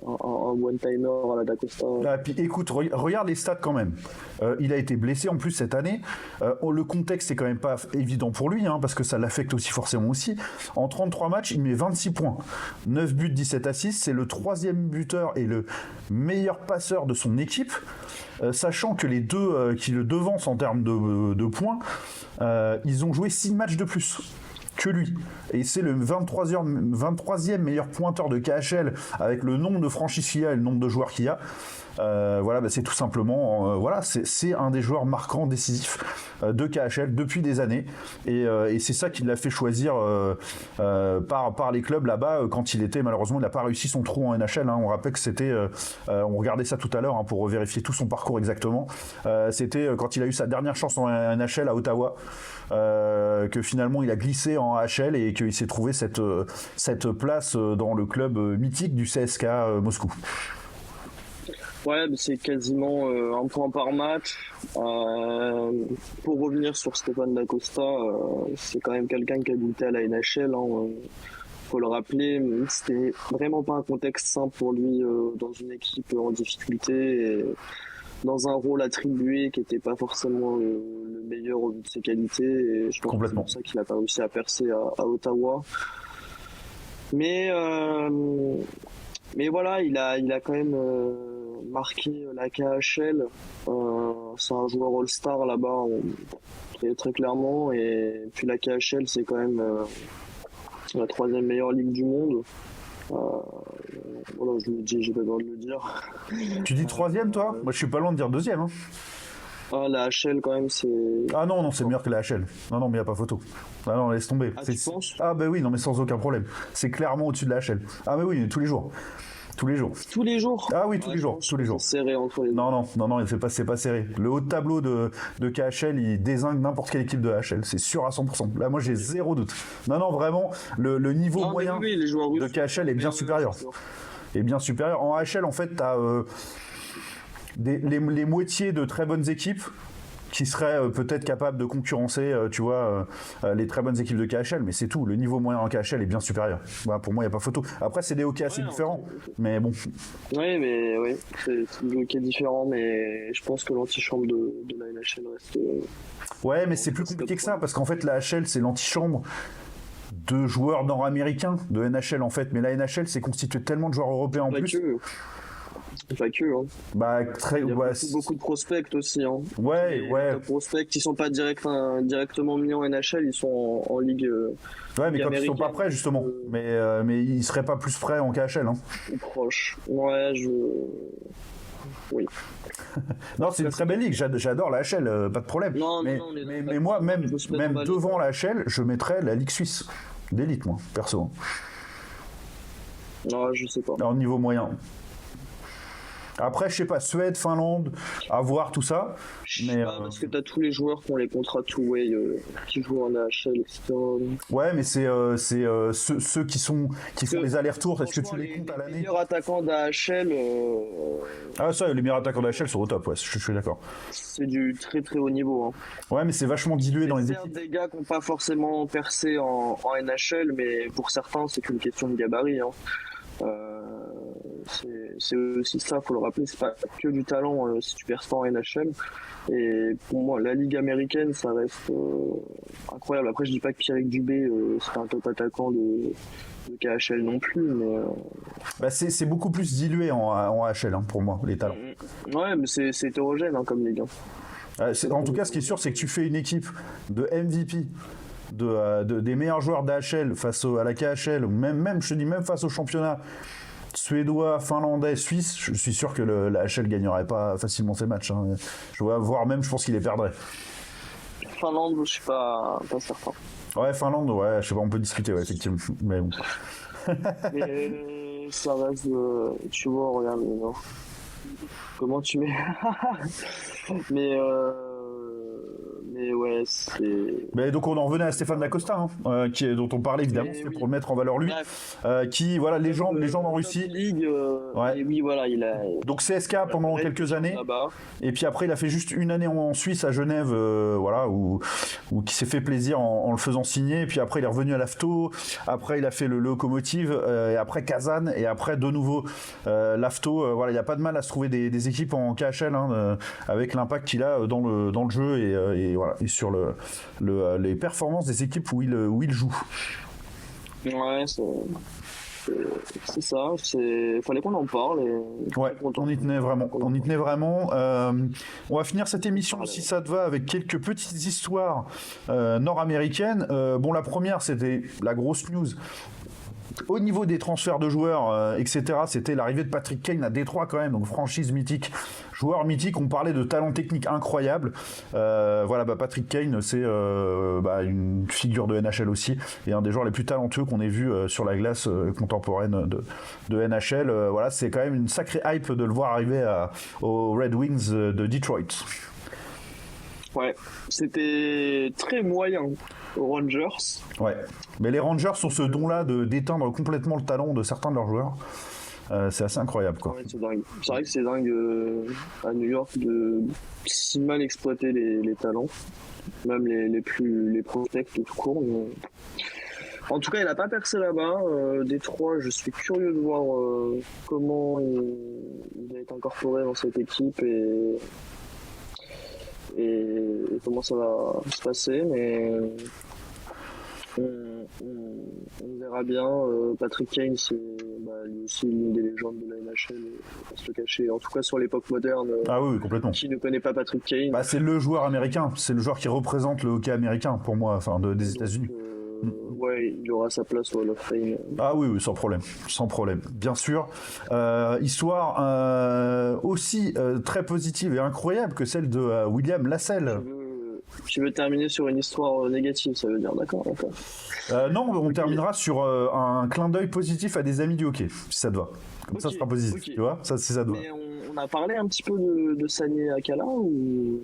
un one-timer à la Dacosta. Puis écoute, regarde les stats quand même. Il a été blessé en plus cette année. Le contexte est quand même pas évident pour lui, hein, parce que ça l'affecte aussi forcément aussi. En 33 matchs, il met 26 points. 9 buts, 17 assists. C'est le 3e buteur et le meilleur passeur de son équipe. Sachant que les deux qui le devancent en termes de points, ils ont joué 6 matchs de plus que lui. Et c'est le 23e meilleur pointeur de KHL avec le nombre de franchises qu'il y a et le nombre de joueurs qu'il y a. Voilà, c'est tout simplement, voilà, c'est un des joueurs marquants, décisifs de KHL depuis des années, et c'est ça qui l'a fait choisir par les clubs là-bas quand il était, malheureusement, il n'a pas réussi son trou en NHL. On rappelle que c'était, on regardait ça tout à l'heure pour vérifier tout son parcours exactement. C'était quand il a eu sa dernière chance en NHL à Ottawa. Que finalement il a glissé en AHL et qu'il s'est trouvé cette place dans le club mythique du CSKA Moscou. Ouais, c'est quasiment un point par match. Pour revenir sur Stéphane Da Costa, c'est quand même quelqu'un qui a goûté à la NHL. Faut le rappeler, mais c'était vraiment pas un contexte simple pour lui dans une équipe en difficulté et dans un rôle attribué qui n'était pas forcément le meilleur au vu de ses qualités. Et je pense que c'est pour ça qu'il n'a pas réussi à percer à Ottawa. Mais voilà, il a quand même marqué la KHL. C'est un joueur All-Star là-bas, très, très clairement. Et puis la KHL, c'est quand même la 3e meilleure ligue du monde. Voilà, je le dis, j'ai pas le droit de le dire. Tu dis 3e, toi ? Moi, je suis pas loin de dire 2e. La HL, quand même, c'est... Ah non, c'est meilleur que la HL. Non, mais il n'y a pas photo. Ah non, laisse tomber. Tu penses ? Ah oui, non, mais sans aucun problème. C'est clairement au-dessus de la HL. Ah mais oui, tous les jours. Tous les jours. Tous les jours ? Ah oui, tous les jours. C'est serré entre les deux. Non, c'est pas serré. Le haut de tableau de KHL, il dézingue n'importe quelle équipe de HL. C'est sûr à 100%. Là, moi, j'ai zéro doute. Non, vraiment, le niveau moyen de KHL est bien supérieur. Est bien supérieur. En HL, en fait, t'as les moitiés de très bonnes équipes qui seraient peut-être capables de concurrencer, les très bonnes équipes de KHL, mais c'est tout. Le niveau moyen en KHL est bien supérieur. Voilà, pour moi, il n'y a pas photo. Après, c'est des hockey assez différents, mais bon. Oui, c'est des hockey différents, mais je pense que l'antichambre de la NHL reste... Ouais, mais c'est plus compliqué que ça, parce qu'en fait, la HL, c'est l'antichambre de joueurs nord-américains de NHL, en fait. Mais la NHL, c'est constitué tellement de joueurs européens en plus. Pas que. Il y a beaucoup de prospects aussi. Ouais. Les prospects qui sont pas directement mis en NHL, ils sont en ligue. Ouais, mais quand ils sont pas prêts justement. Mais ils seraient pas plus prêts en KHL. Proche. Ouais, oui. Non, c'est une très belle ligue. J'adore la HL, pas de problème. Mais moi, même devant la HL, je mettrais la ligue suisse d'élite, moi, perso. Non, je sais pas. Alors, niveau moyen. Après, je sais pas, Suède, Finlande, à voir tout ça. Mais parce que t'as tous les joueurs qui ont les contrats two-way qui jouent en AHL, etc. Ouais, mais c'est ceux qui font les allers-retours. Est-ce que tu les comptes à l'année ? Les meilleurs attaquants d'AHL. Ah, ça, les meilleurs attaquants d'AHL sont au top, ouais, je suis d'accord. C'est du très très haut niveau. Ouais, mais c'est vachement dilué dans les équipes. Des gars qui n'ont pas forcément percé en NHL, mais pour certains, c'est qu'une question de gabarit. C'est aussi ça, faut le rappeler, c'est pas que du talent si tu perds pas en NHL. Et pour moi, la Ligue américaine, ça reste incroyable. Après, je dis pas que Pierrick Dubé, c'est un top attaquant de KHL non plus, mais... c'est beaucoup plus dilué en AHL pour moi, les talents. Ouais, mais c'est hétérogène comme ligue. En tout cas, ce qui est sûr, c'est que tu fais une équipe de MVP, des meilleurs joueurs d'AHL face à la KHL, même je te dis, même face au championnat suédois, finlandais, suisse, je suis sûr que la HL gagnerait pas facilement ces matchs. Je vois, voire même, je pense qu'il les perdrait. Finlande, je suis pas certain. Ouais, Finlande, ouais, je sais pas, on peut discuter, ouais, effectivement. Mais bon. Mais ça reste, tu vois, regarde, non. Comment tu mets mais ouais, c'est... Mais donc on en revenait à Stéphane Da Costa, dont on parlait évidemment, c'était pour mettre en valeur lui, qui, voilà, légende en Russie. Ligue, ouais. Et oui, voilà, il a... Donc CSKA pendant quelques années, et puis après il a fait juste une année en Suisse, à Genève, voilà, où qui s'est fait plaisir en le faisant signer, et puis après il est revenu à l'AFTO, après il a fait le Lokomotiv, et après Kazan, et après de nouveau l'AFTO. Voilà, il n'y a pas de mal à se trouver des équipes en KHL, avec l'impact qu'il a dans le jeu, et voilà, et sur les performances des équipes où il joue. Ouais, c'est ça. Fallait qu'on en parle. Ouais, on y tenait vraiment. On va finir cette émission, si ça te va, avec quelques petites histoires nord-américaines. Bon, la première, c'était la grosse news. Au niveau des transferts de joueurs, etc., c'était l'arrivée de Patrick Kane à Détroit quand même, donc franchise mythique, joueur mythique. On parlait de talent technique incroyable. Voilà, Patrick Kane, c'est une figure de NHL aussi, et un des joueurs les plus talentueux qu'on ait vu sur la glace contemporaine de NHL. Voilà, c'est quand même une sacrée hype de le voir arriver aux Red Wings de Detroit. Ouais, c'était très moyen aux Rangers. Ouais, mais les Rangers ont ce don-là d'éteindre complètement le talent de certains de leurs joueurs. C'est assez incroyable, quoi. Ouais, c'est dingue. C'est vrai que c'est dingue à New York de si mal exploiter les talents, même les prospects tout court. Mais... En tout cas, il n'a pas percé là-bas. Détroit, je suis curieux de voir comment il a été incorporé dans cette équipe et comment ça va se passer, mais on verra bien. Patrick Kane, c'est lui aussi l'une des légendes de la NHL, on va se le cacher, en tout cas sur l'époque moderne. Ah oui, complètement. Qui ne connaît pas Patrick Kane? C'est le joueur américain, c'est le joueur qui représente le hockey américain pour moi, enfin des États-Unis. Ouais, il aura sa place au Hall of Fame. Ah oui, sans problème, bien sûr. Histoire aussi très positive et incroyable que celle de William Lassell. Tu veux terminer sur une histoire négative, ça veut dire, d'accord. Non, on terminera sur un clin d'œil positif à des amis du hockey, si ça te va. Comme ça sera positif, tu vois, ça, si ça te va. Mais on a parlé un petit peu de Sani Akala ou...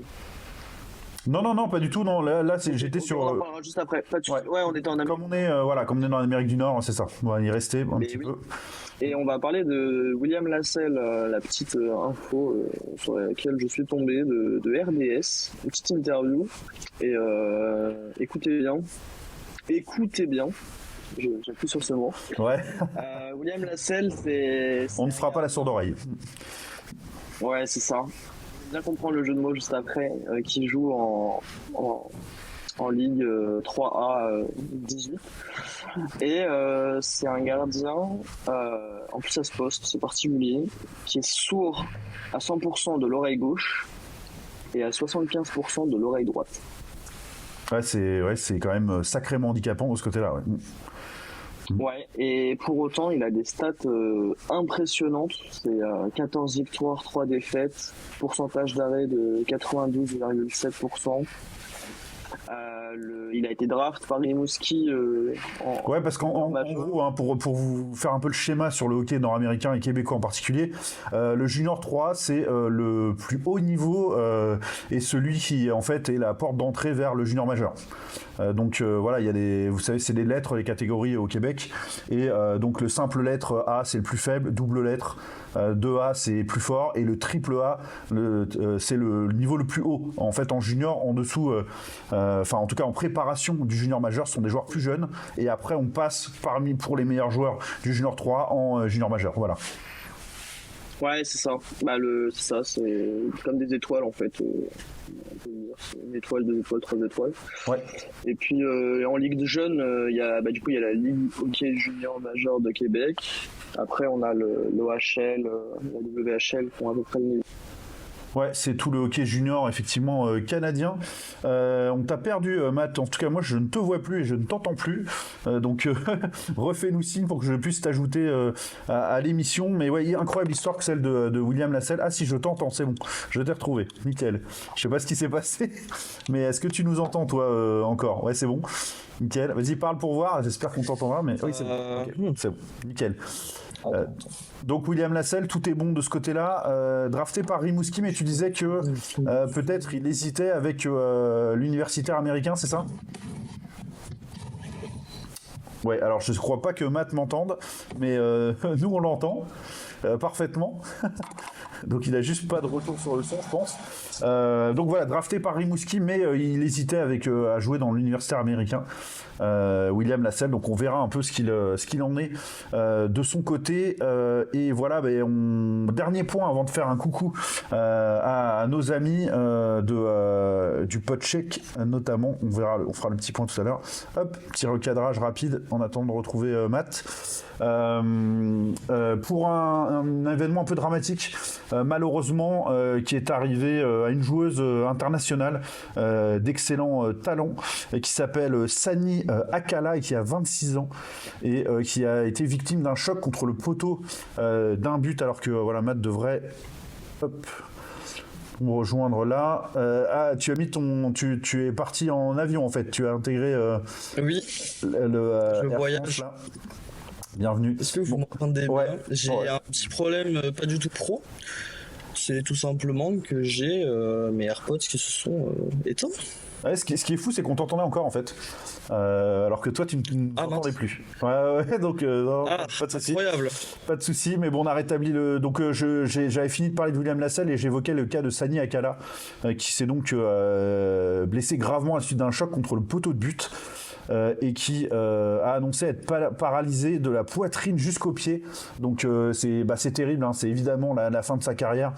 Non, pas du tout. Non, là j'étais sur. On en parlera juste après. Ouais, on était en Amérique. Comme on est dans l'Amérique du Nord, c'est ça. On va y rester un petit peu. Et on va parler de William Lassell, la petite info sur laquelle je suis tombé de RDS, une petite interview. Et écoutez bien. J'appuie sur ce mot. Ouais. William Lassell, c'est. On ne fera pas la sourde oreille. Ouais, c'est ça. Bien comprendre le jeu de mots juste après, qui joue en Ligue 3A 18. Et c'est un gardien, en plus à ce poste, c'est particulier, qui est sourd à 100% de l'oreille gauche et à 75% de l'oreille droite. Ouais, c'est quand même sacrément handicapant de ce côté-là. Ouais. Ouais, et pour autant, il a des stats impressionnantes. C'est 14 victoires, 3 défaites, pourcentage d'arrêt de 92,7%. Il a été draft par Rimouski. Ouais, parce qu'en gros, hein, pour vous faire un peu le schéma sur le hockey nord-américain et québécois en particulier, le Junior 3, c'est le plus haut niveau et celui qui, en fait, est la porte d'entrée vers le Junior majeur. Donc voilà, il y a vous savez, c'est des lettres, les catégories au Québec, et donc le simple lettre A, c'est le plus faible, double lettre 2A, c'est plus fort, et le triple A, c'est le niveau le plus haut. En fait, en junior, en dessous, en tout cas en préparation du junior majeur, ce sont des joueurs plus jeunes, et après on passe pour les meilleurs joueurs du junior 3 en junior majeur. Voilà. Ouais, c'est ça. C'est comme des étoiles en fait. On peut dire, c'est une étoile, 2 étoiles, 3 étoiles. Ouais. Et puis en Ligue de jeunes, il y a la Ligue hockey junior majeur de Québec. Après, on a l'OHL, la WHL qui ont à peu près le niveau. Ouais, c'est tout le hockey junior, effectivement, canadien. On t'a perdu, Matt. En tout cas, moi, je ne te vois plus et je ne t'entends plus. Donc, refais-nous signe pour que je puisse t'ajouter à l'émission. Mais ouais, incroyable histoire que celle de William Lassell. Ah si, je t'entends, c'est bon. Je t'ai retrouvé. Nickel. Je sais pas ce qui s'est passé, mais est-ce que tu nous entends, toi, encore? Ouais, c'est bon. Nickel. Vas-y, parle pour voir. J'espère qu'on t'entendra, mais oui, c'est bon. Okay. C'est bon. Nickel. Donc William Lassell, tout est bon de ce côté-là, drafté par Rimouski, mais tu disais que peut-être il hésitait avec l'universitaire américain, c'est ça? Ouais, alors je ne crois pas que Matt m'entende, mais nous on l'entend parfaitement. Donc il a juste pas de retour sur le son, je pense. Donc voilà, drafté par Rimouski, mais il hésitait à jouer dans l'universitaire américain. William Lassell, donc on verra un peu ce qu'il en est de son côté. Et voilà, dernier point avant de faire un coucou à nos amis du PodCheck, notamment. On fera le petit point tout à l'heure. Hop, petit recadrage rapide en attendant de retrouver Matt. Pour un événement un peu dramatique, malheureusement, qui est arrivé à une joueuse internationale d'excellent talent, qui s'appelle Sani Akala et qui a 26 ans et qui a été victime d'un choc contre le poteau d'un but, alors que voilà, Matt devrait me rejoindre là. Tu as mis tu es parti en avion en fait, tu as intégré oui, je voyage là. Bienvenue. Est-ce que vous m'entendez bien? J'ai un petit problème, pas du tout pro. C'est tout simplement que j'ai mes AirPods qui se sont éteints. Ouais, ce qui est fou, c'est qu'on t'entendait encore en fait, alors que toi tu ne t'entendais plus. Ouais, donc non, pas de souci. Incroyable. Pas de souci, mais bon, on a rétabli le. Donc j'avais fini de parler de William Lassalle et j'évoquais le cas de Sani Akala, qui s'est donc blessé gravement à la suite d'un choc contre le poteau de but. Et qui a annoncé être paralysé de la poitrine jusqu'aux pieds. Donc c'est terrible, hein. C'est évidemment la fin de sa carrière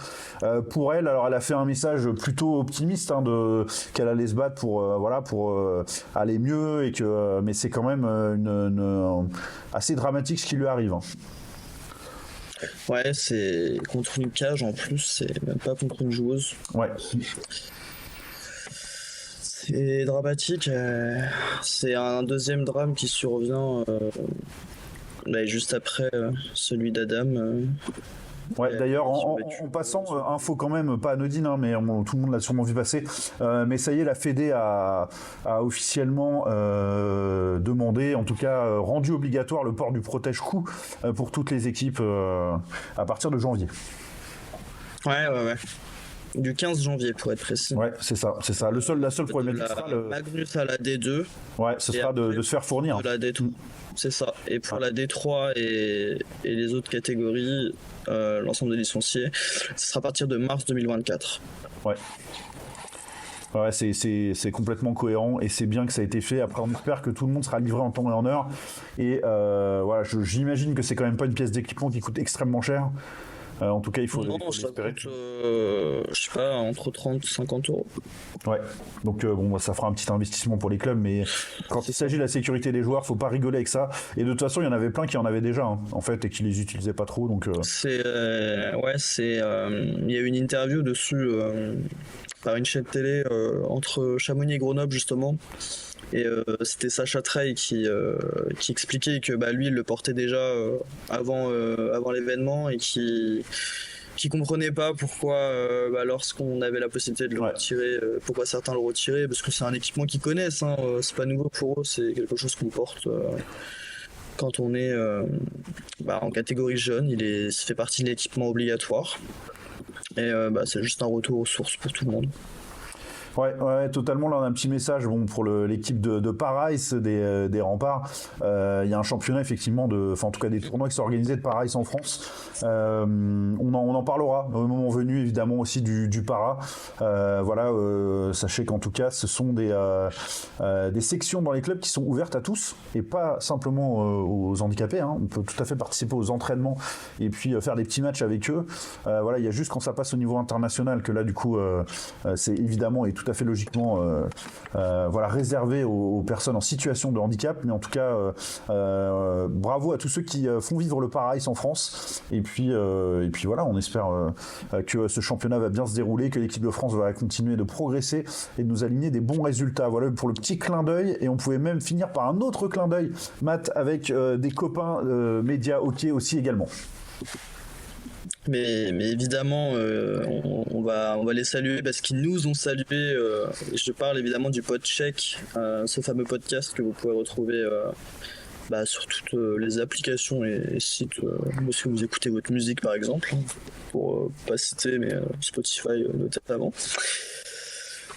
pour elle. Alors elle a fait un message plutôt optimiste, hein, qu'elle allait se battre pour aller mieux, et mais c'est quand même assez dramatique ce qui lui arrive, hein. Ouais, c'est contre une cage en plus, c'est même pas contre une joueuse. Ouais. C'est dramatique, c'est un deuxième drame qui survient juste après celui d'Adam. Ouais, d'ailleurs, en passant, info quand même pas anodine, hein, mais tout le monde l'a sûrement vu passer, mais ça y est, la Fédé a officiellement demandé, en tout cas rendu obligatoire le port du protège-cou pour toutes les équipes à partir de janvier. Ouais. Du 15 janvier pour être précis. Ouais, c'est ça. La seule problématique sera Magnus à la D2. Ouais, ce sera de se faire fournir. La D3. C'est ça. Et pour la D3 et les autres catégories, l'ensemble des licenciés, ce sera à partir de mars 2024. Ouais. Ouais, c'est complètement cohérent et c'est bien que ça a été fait. Après, on espère que tout le monde sera livré en temps et en heure. Et voilà, j'imagine que c'est quand même pas une pièce d'équipement qui coûte extrêmement cher. En tout cas, il faut l'espérer. Je sais pas, entre 30 et 50 euros. Ouais, donc ça fera un petit investissement pour les clubs, mais quand il s'agit de la sécurité des joueurs, faut pas rigoler avec ça. Et de toute façon, il y en avait plein qui en avaient déjà, hein, en fait, et qui les utilisaient pas trop. Donc il y a eu une interview dessus par une chaîne télé entre Chamonix et Grenoble justement. Et c'était Sacha Trey qui expliquait que lui il le portait déjà avant l'événement, et qui comprenait pas pourquoi lorsqu'on avait la possibilité de le retirer, pourquoi certains le retiraient, parce que c'est un équipement qu'ils connaissent, hein, c'est pas nouveau pour eux, c'est quelque chose qu'on porte quand on est en catégorie jeune, il fait partie de l'équipement obligatoire, et c'est juste un retour aux sources pour tout le monde. Ouais, totalement. Là, on a un petit message pour l'équipe de Paris des Remparts. Il y a un championnat, effectivement, en tout cas des tournois qui sont organisés de Paris en France. On en parlera au moment venu, évidemment, aussi du para. Sachez qu'en tout cas, ce sont des sections dans les clubs qui sont ouvertes à tous et pas simplement aux handicapés, hein. On peut tout à fait participer aux entraînements et puis faire des petits matchs avec eux. Il y a juste quand ça passe au niveau international que là, du coup, c'est évidemment et tout à fait logiquement réservé aux personnes en situation de handicap, mais en tout cas bravo à tous ceux qui font vivre le para en France, et puis voilà, on espère que ce championnat va bien se dérouler, que l'équipe de France va continuer de progresser et de nous aligner des bons résultats. Voilà pour le petit clin d'œil, et on pouvait même finir par un autre clin d'œil, Matt, avec des copains médias hockey aussi également. Mais évidemment, on va les saluer parce qu'ils nous ont salués. Je parle évidemment du PodCheck, ce fameux podcast que vous pouvez retrouver sur toutes les applications et sites si vous écoutez votre musique, par exemple, pour pas citer, mais Spotify notamment.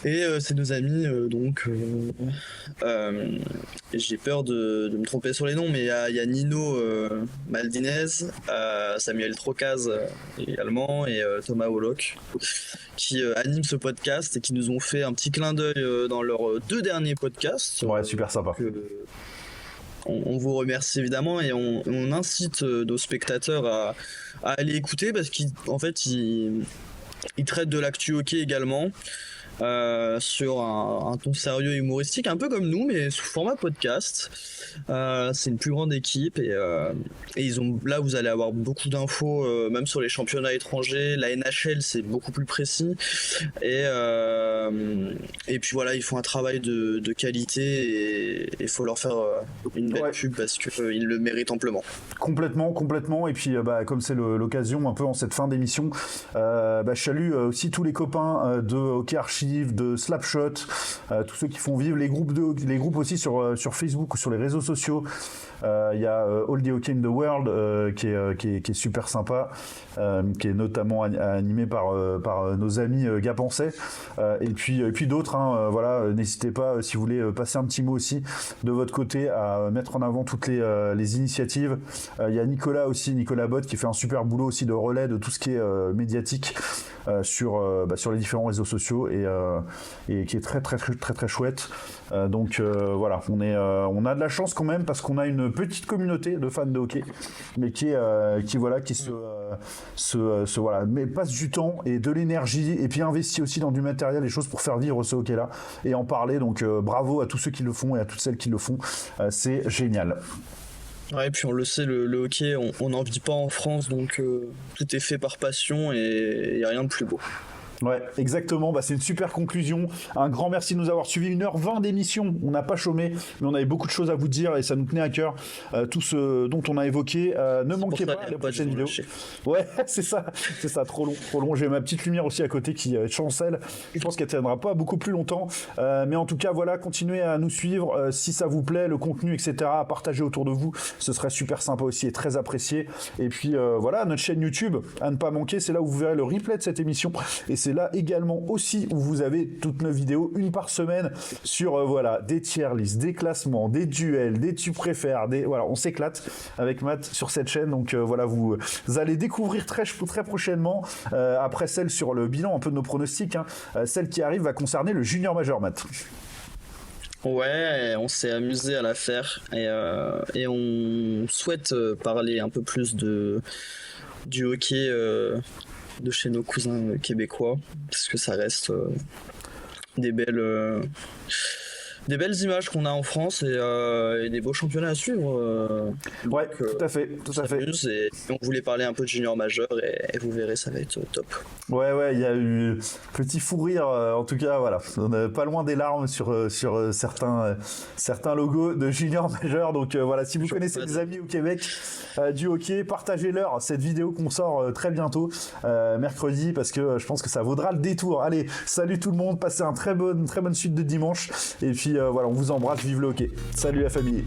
Et c'est nos amis, j'ai peur de me tromper sur les noms, mais il y a Nino Maldinez, Samuel Trocaz également, et Thomas Hollock, qui animent ce podcast et qui nous ont fait un petit clin d'œil dans leurs 2 derniers podcasts. Ouais, super sympa. On vous remercie évidemment, et on incite nos spectateurs à aller écouter, parce qu'en fait ils traitent de l'actu hockey également. sur un ton sérieux et humoristique, un peu comme nous, mais sous format podcast. C'est une plus grande équipe et là vous allez avoir beaucoup d'infos, même sur les championnats étrangers. La NHL, c'est beaucoup plus précis et puis voilà, ils font un travail de qualité et il faut leur faire une belle pub parce qu'ils le méritent amplement. Complètement. Et puis, comme c'est l'occasion un peu en cette fin d'émission, je salue aussi tous les copains de Hockey Archive, de Slapshot, tous ceux qui font vivre les groupes aussi sur Facebook ou sur les réseaux sociaux. Il y a All the Hockey in the World qui est super sympa, qui est notamment animé par nos amis Gapençais, et puis d'autres. Voilà, n'hésitez pas si vous voulez passer un petit mot aussi de votre côté à mettre en avant toutes les initiatives. Il y a Nicolas Bott qui fait un super boulot aussi de relais de tout ce qui est médiatique sur les différents réseaux sociaux et qui est très très très très, très chouette. Donc voilà, on a de la chance quand même parce qu'on a une petite communauté de fans de hockey, mais qui passe du temps et de l'énergie et puis investit aussi dans du matériel et choses pour faire vivre ce hockey là et en parler. Donc bravo à tous ceux qui le font et à toutes celles qui le font, c'est génial. Ouais, et puis on le sait, le hockey, on n'en vit pas en France, donc tout est fait par passion et il n'y a rien de plus beau. Ouais, exactement. C'est une super conclusion. Un grand merci de nous avoir suivis. 1h20 d'émission. On n'a pas chômé, mais on avait beaucoup de choses à vous dire et ça nous tenait à cœur. Tout ce dont on a évoqué. Ne manquez pas la prochaine vidéo. Ouais, c'est ça. Trop long. J'ai ma petite lumière aussi à côté qui chancelle. Je pense qu'elle ne tiendra pas beaucoup plus longtemps. Mais en tout cas, voilà, continuez à nous suivre. Si ça vous plaît, le contenu, etc., à partager autour de vous. Ce serait super sympa aussi et très apprécié. Et puis, voilà, notre chaîne YouTube, à ne pas manquer. C'est là où vous verrez le replay de cette émission. Et c'est là également aussi où vous avez toutes nos vidéos, une par semaine, sur des tier lists, des classements, des duels, des tu préfères, on s'éclate avec Matt sur cette chaîne. Donc vous allez découvrir très prochainement, après celle sur le bilan un peu de nos pronostics, celle qui arrive va concerner le junior majeur, Matt. Ouais, on s'est amusé à la faire et on souhaite parler un peu plus du hockey de chez nos cousins québécois, parce que ça reste des belles images qu'on a en France et des beaux championnats à suivre. Ouais, tout à fait. Et on voulait parler un peu de junior majeur et vous verrez, ça va être top. Ouais, il y a eu petit fou rire, en tout cas, voilà. On n'est pas loin des larmes sur certains logos de junior majeur. Donc voilà, si vous connaissez des amis au Québec du hockey, partagez-leur cette vidéo qu'on sort très bientôt, mercredi, parce que je pense que ça vaudra le détour. Allez, salut tout le monde, passez une très bonne suite de dimanche. Et puis on vous embrasse, vive le hockey. Salut la famille.